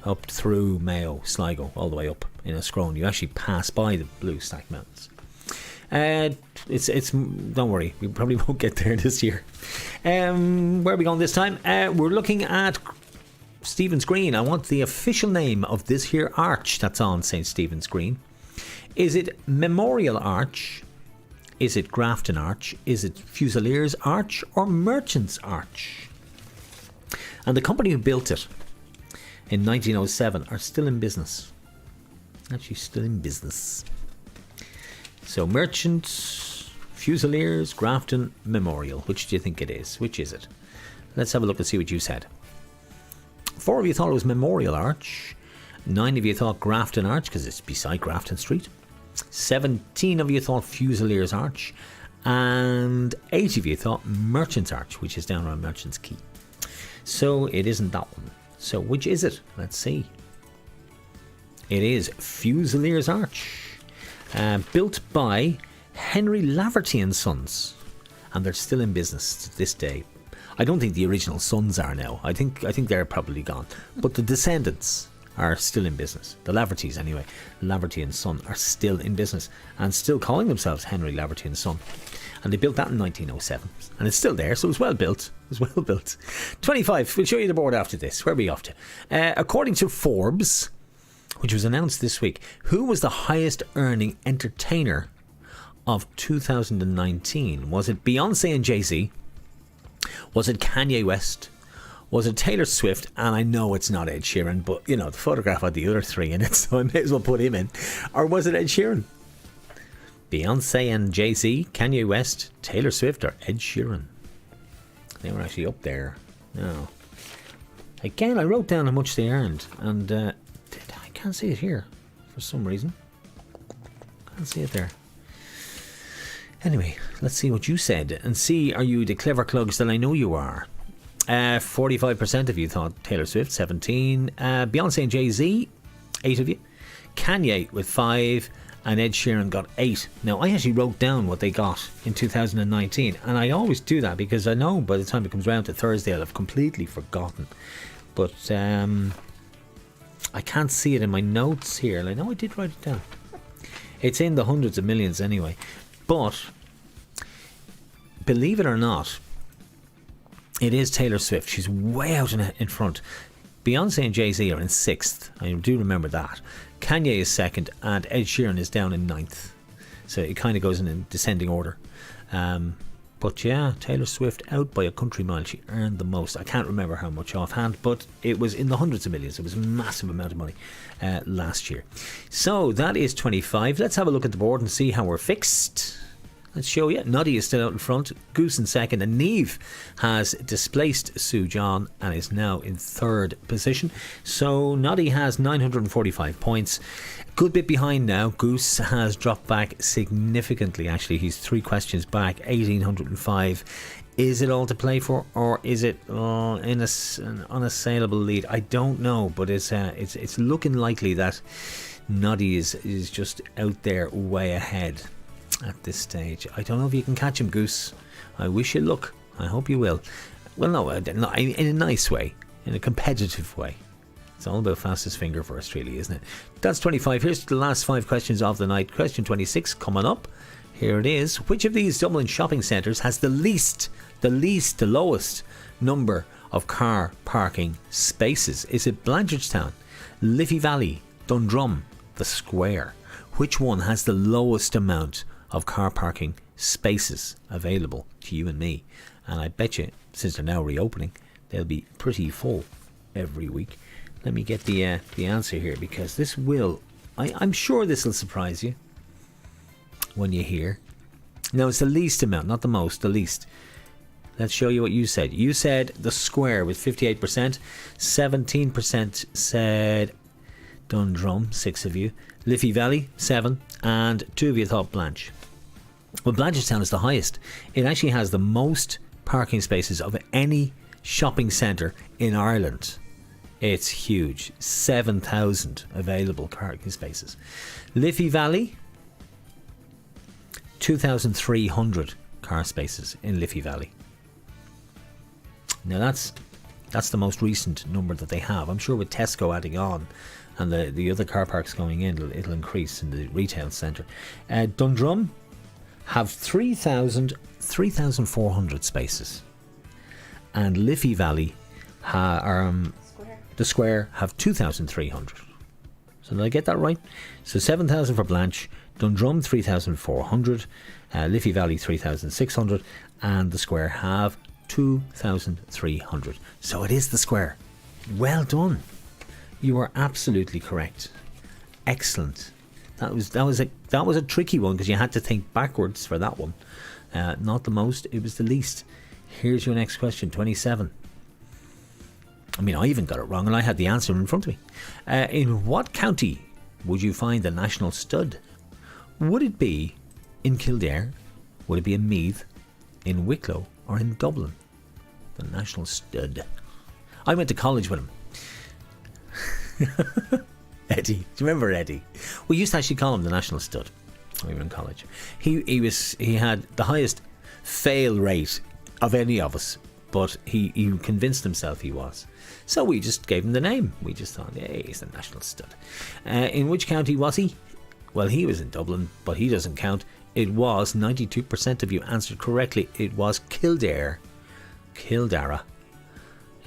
up through Mayo, Sligo, all the way up in Scrone, you actually pass by the Blue Stack Mountains. It's don't worry, we probably won't get there this year. Where are we going this time? We're looking at Stephen's Green. I want the official name of this here arch that's on St. Stephen's Green. Is it Memorial Arch? Is it Grafton Arch? Is it Fusiliers Arch or Merchants Arch? And the company who built it in 1907 are still in business. Actually still in business. So Merchants, Fusiliers, Grafton, Memorial. Which do you think it is? Which is it? Let's have a look and see what you said. 4 of you thought it was Memorial Arch. 9 of you thought Grafton Arch because it's beside Grafton Street. 17 of you thought Fusiliers Arch. And 8 of you thought Merchants Arch, which is down around Merchants Quay. So it isn't that one. So which is it? Let's see. It is Fusiliers Arch. Built by Henry Laverty and Sons, and they're still in business to this day. I don't think the original sons are now. I think they're probably gone, but the descendants are still in business. The Lavertys, anyway, Laverty and Son, are still in business and still calling themselves Henry Laverty and Son. And they built that in 1907, and it's still there, so it was well built. It was well built. 25. We'll show you the board after this. Where are we off to? According to Forbes, which was announced this week, who was the highest earning entertainer of 2019? Was it Beyonce and Jay-Z? Was it Kanye West? Was it Taylor Swift? And I know it's not Ed Sheeran, but you know, the photograph had the other 3 in it, so I may as well put him in. Or was it Ed Sheeran? Beyonce and Jay-Z, Kanye West, Taylor Swift, or Ed Sheeran? They were actually up there. No. Again, I wrote down how much they earned, and I can't see it here for some reason. Can't see it there. Anyway, let's see what you said and see, are you the clever clugs that I know you are? 45% of you thought Taylor Swift, 17. Beyonce and Jay-Z, 8 of you. Kanye with 5, and Ed Sheeran got 8. Now, I actually wrote down what they got in 2019, and I always do that because I know by the time it comes around to Thursday I'll have completely forgotten. But I can't see it in my notes here. I know I did write it down. It's in the hundreds of millions anyway. But believe it or not, it is Taylor Swift. She's way out in front. Beyonce and Jay-Z are in 6th. I do remember that. Kanye is 2nd, and Ed Sheeran is down in 9th. So it kind of goes in descending order. But yeah, Taylor Swift out by a country mile. She earned the most. I can't remember how much offhand, but it was in the hundreds of millions. It was a massive amount of money last year. So that is 25. Let's have a look at the board and see how we're fixed. Let's show you. Noddy is still out in front. Goose in 2nd, and Niamh has displaced Sue John and is now in 3rd position. So Noddy has 945 points. Good bit behind now. Goose has dropped back significantly, actually. He's 3 questions back, 1,805. Is it all to play for, or is it in an unassailable lead? I don't know, but it's looking likely that Noddy is just out there way ahead at this stage. I don't know if you can catch him, Goose. I wish you luck. I hope you will. Well, no, in a nice way, in a competitive way. It's all about fastest finger first, really, isn't it? That's 25. Here's the last 5 questions of the night. Question 26 coming up. Here it is. Which of these Dublin shopping centres has the lowest number of car parking spaces? Is it Blanchardstown, Liffey Valley, Dundrum, the Square? Which one has the lowest amount of car parking spaces available to you and me? And I bet you, since they're now reopening, they'll be pretty full every week. Let me get the answer here, because this will, I'm sure this will surprise you when you hear. No, it's the least amount, not the most, the least. Let's show you what you said. You said the Square with 58%, 17% said Dundrum, 6 of you, Liffey Valley, 7, and 2 of you thought Blanche. Well, Blanchardstown is the highest. It actually has the most parking spaces of any shopping centre in Ireland. It's huge. 7,000 available parking spaces. Liffey Valley, 2,300 car spaces in Liffey Valley. Now that's the most recent number that they have. I'm sure with Tesco adding on and the other car parks going in, it'll increase in the retail centre. Dundrum have 3,400 spaces. And Liffey Valley, the Square, have 2,300. So did I get that right? So 7,000 for Blanche, Dundrum 3,400, Liffey Valley 3,600, and the Square have 2,300. So it is the Square. Well done. You are absolutely correct. Excellent. That was a tricky one because you had to think backwards for that one. Not the most, it was the least. Here's your next question, 27. I mean, I even got it wrong and I had the answer in front of me. In what county would you find the National Stud? Would it be in Kildare? Would it be in Meath, in Wicklow, or in Dublin? The National Stud. I went to college with him. Eddie. Do you remember Eddie? We used to actually call him the National Stud when we were in college. He had the highest fail rate of any of us, but he convinced himself he was. So we just gave him the name. We just thought, yeah, he's the National Stud. In which county was he? Well, he was in Dublin, but he doesn't count. It was 92% of you answered correctly. It was Kildare. Kildare.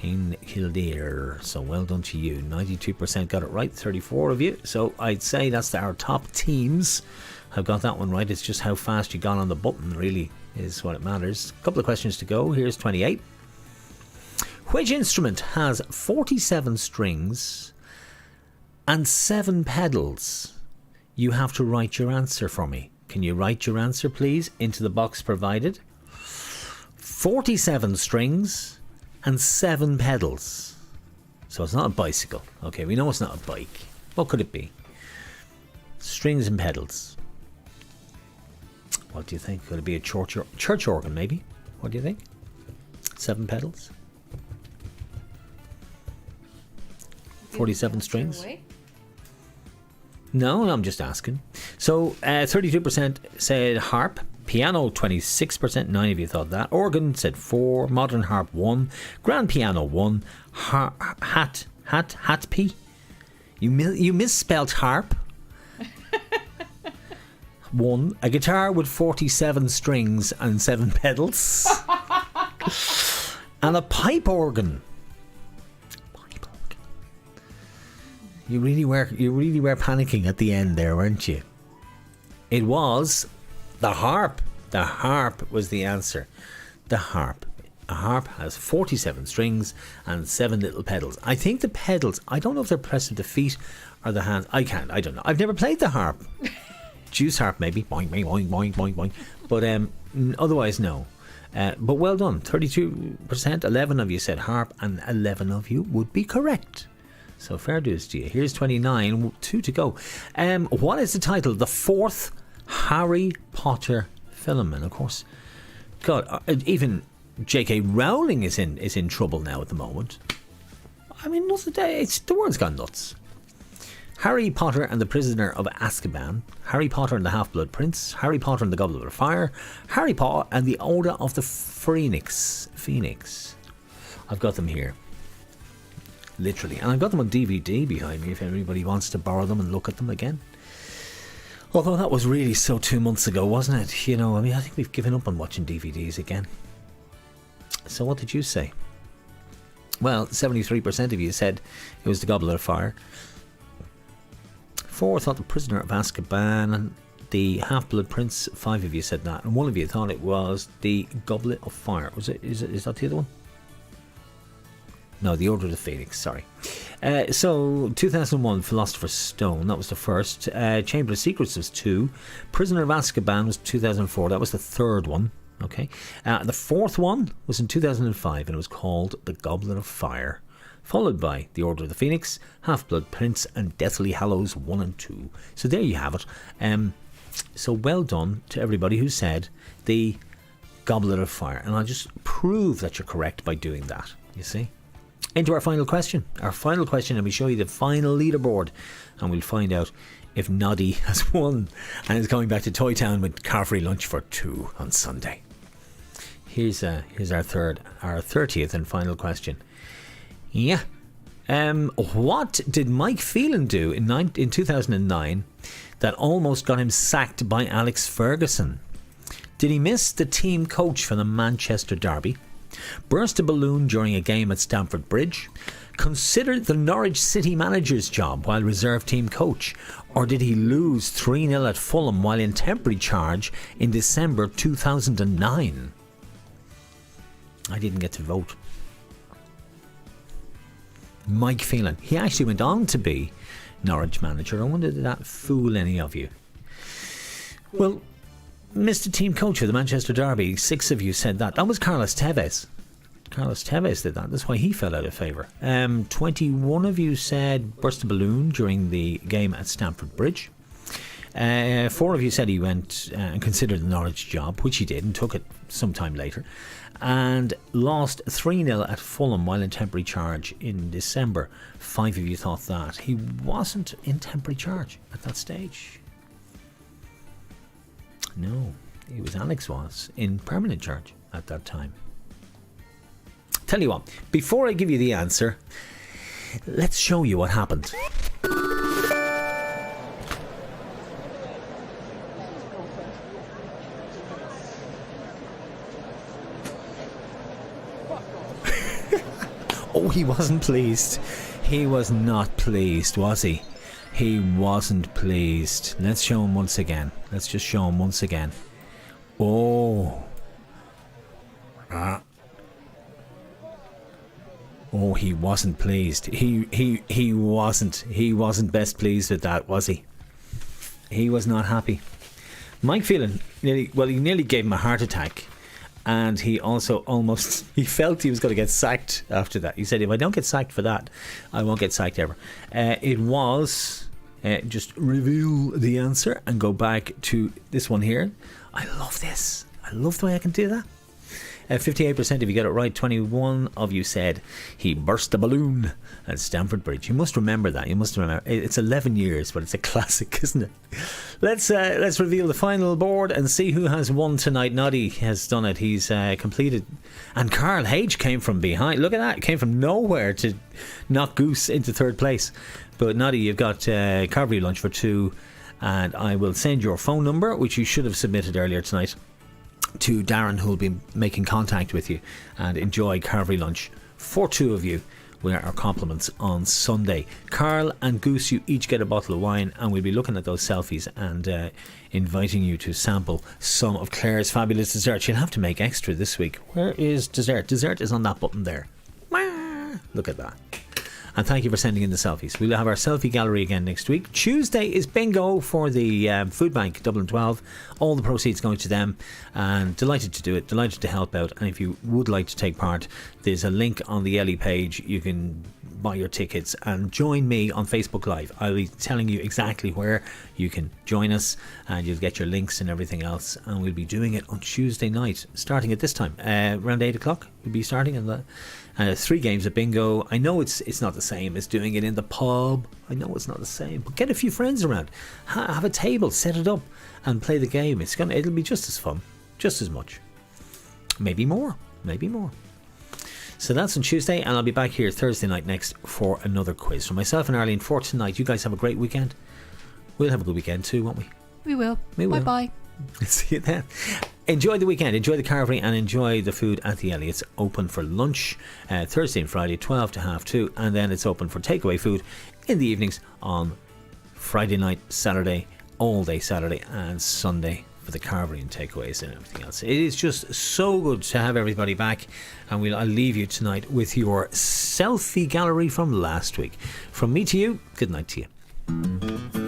In Kildare. So well done to you. 92% got it right. 34 of you. So I'd say that's our top teams have got that one right. It's just how fast you got on the button really is what it matters. A couple of questions to go. Here's 28. Which instrument has 47 strings and 7 pedals? You have to write your answer for me. Can you write your answer, please, into the box provided? 47 strings and 7 pedals. So it's not a bicycle. Okay, we know it's not a bike. What could it be? Strings and pedals. What do you think? Could it be a church organ, maybe? What do you think? 7 pedals? 47 strings? No, I'm just asking. So 32% said harp, piano 26%, 9 of you thought that. Organ said 4, modern harp 1, grand piano 1, hat p. You misspelt harp. 1, a guitar with 47 strings and 7 pedals. And a pipe organ. You really were panicking at the end there, weren't you? It was the harp. The harp was the answer. The harp. A harp has 47 strings and 7 little pedals. I think the pedals, I don't know if they're pressed with the feet or the hands. I don't know. I've never played the harp. Juice harp maybe. Boing, boing, boing, boing, boing, boing. But otherwise, no. But well done. 32%, 11 of you said harp, and 11 of you would be correct. So fair dues to you. Here's 29, 2 to go. What is the title? The 4th Harry Potter film. And of course, God, even J.K. Rowling is in trouble now at the moment. I mean, the world's gone nuts. Harry Potter and the Prisoner of Azkaban, Harry Potter and the Half-Blood Prince, Harry Potter and the Goblet of Fire, Harry Potter and the Order of the Phoenix. I've got them here. Literally. And I've got them on DVD behind me if anybody wants to borrow them and look at them again. Although that was really so 2 months ago, wasn't it? You know, I mean, I think we've given up on watching DVDs again. So what did you say? Well, 73% of you said it was the Goblet of Fire. 4 thought the Prisoner of Azkaban, and the Half-Blood Prince. 5 of you said that, and 1 of you thought it was the Goblet of Fire. Is that the other one? No, the Order of the Phoenix, sorry. So, 2001, Philosopher's Stone, that was the first. Chamber of Secrets was 2. Prisoner of Azkaban was 2004, that was the third one. Okay. The 4th one was in 2005, and it was called The Goblet of Fire. Followed by The Order of the Phoenix, Half-Blood Prince, and Deathly Hallows 1 and 2. So there you have it. So well done to everybody who said the Goblet of Fire. And I'll just prove that you're correct by doing that, you see. Into our final question. And we show you the final leaderboard, and we'll find out if Noddy has won and is going back to Toy Town with car-free lunch for 2 on Sunday. Here's our 30th and final question. Yeah. What did Mike Phelan do in 2009 that almost got him sacked by Alex Ferguson? Did he miss the team coach for the Manchester derby? Burst a balloon during a game at Stamford Bridge? Considered the Norwich City manager's job while reserve team coach? Or did he lose 3-0 at Fulham while in temporary charge in December 2009? I didn't get to vote. Mike Phelan. He actually went on to be Norwich manager. I wonder, did that fool any of you? Well, Mr. Team Coach of the Manchester Derby, 6 of you said that. That was Carlos Tevez. Carlos Tevez did that. That's why he fell out of favour. 21 of you said burst a balloon during the game at Stamford Bridge. 4 of you said he went and considered the Norwich job, which he did, and took it sometime later. And lost 3-0 at Fulham while in temporary charge in December. 5 of you thought that. He wasn't in temporary charge at that stage. No, Alex was in permanent charge at that time. Tell you what, before I give you the answer, let's show you what happened. Oh, he wasn't pleased. He was not pleased, was he? He wasn't pleased. Let's show him once again. Let's just show him once again. Oh. Oh, he wasn't pleased. He wasn't best pleased with that, was he? He was not happy. Mike Phelan he nearly gave him a heart attack. And he also he felt he was going to get sacked after that. He said, if I don't get sacked for that, I won't get sacked ever. It was, just reveal the answer and go back to this one here. I love this. I love the way I can do that. 58% if you get it right. 21 of you said he burst a balloon at Stamford Bridge. You must remember that. You must remember. It's 11 years, but it's a classic, isn't it? Let's reveal the final board and see who has won tonight. Noddy has done it. He's completed. And Carl H came from behind. Look at that. Came from nowhere to knock Goose into third place. But Noddy, you've got car-free lunch for 2. And I will send your phone number, which you should have submitted earlier tonight, to Darren, who will be making contact with you, and enjoy car-free lunch for 2 of you with our compliments on Sunday. Carl and Goose, you each get a bottle of wine, and we'll be looking at those selfies and inviting you to sample some of Claire's fabulous desserts. You'll have to make extra this week. Where is dessert? Dessert is on that button there. Look at that. And thank you for sending in the selfies. We'll have our selfie gallery again next week. Tuesday is bingo for the Food Bank Dublin 12. All the proceeds going to them. And delighted to do it. Delighted to help out. And if you would like to take part, there's a link on the Ellie page. You can buy your tickets and join me on Facebook Live. I'll be telling you exactly where you can join us, and you'll get your links and everything else. And we'll be doing it on Tuesday night, starting at this time. Around 8 o'clock we'll be starting. And 3 games of bingo. I know it's not the same as doing it in the pub. I know it's not the same, but get a few friends around, have a table, set it up, and play the game. It'll be just as fun, just as much, maybe more. So that's on Tuesday, and I'll be back here Thursday night next for another quiz from myself and Arlene for tonight. You guys have a great weekend. We'll have a good weekend too, won't we? We will. Bye. See you then. Enjoy the weekend, enjoy the carvery, and enjoy the food at the Ellie. It's open for lunch Thursday and Friday 12 to 2:30, and then it's open for takeaway food in the evenings on Friday night, Saturday, all day Saturday and Sunday for the carvery and takeaways and everything else. It is just so good to have everybody back, and I'll leave you tonight with your selfie gallery from last week. From me to you, good night to you.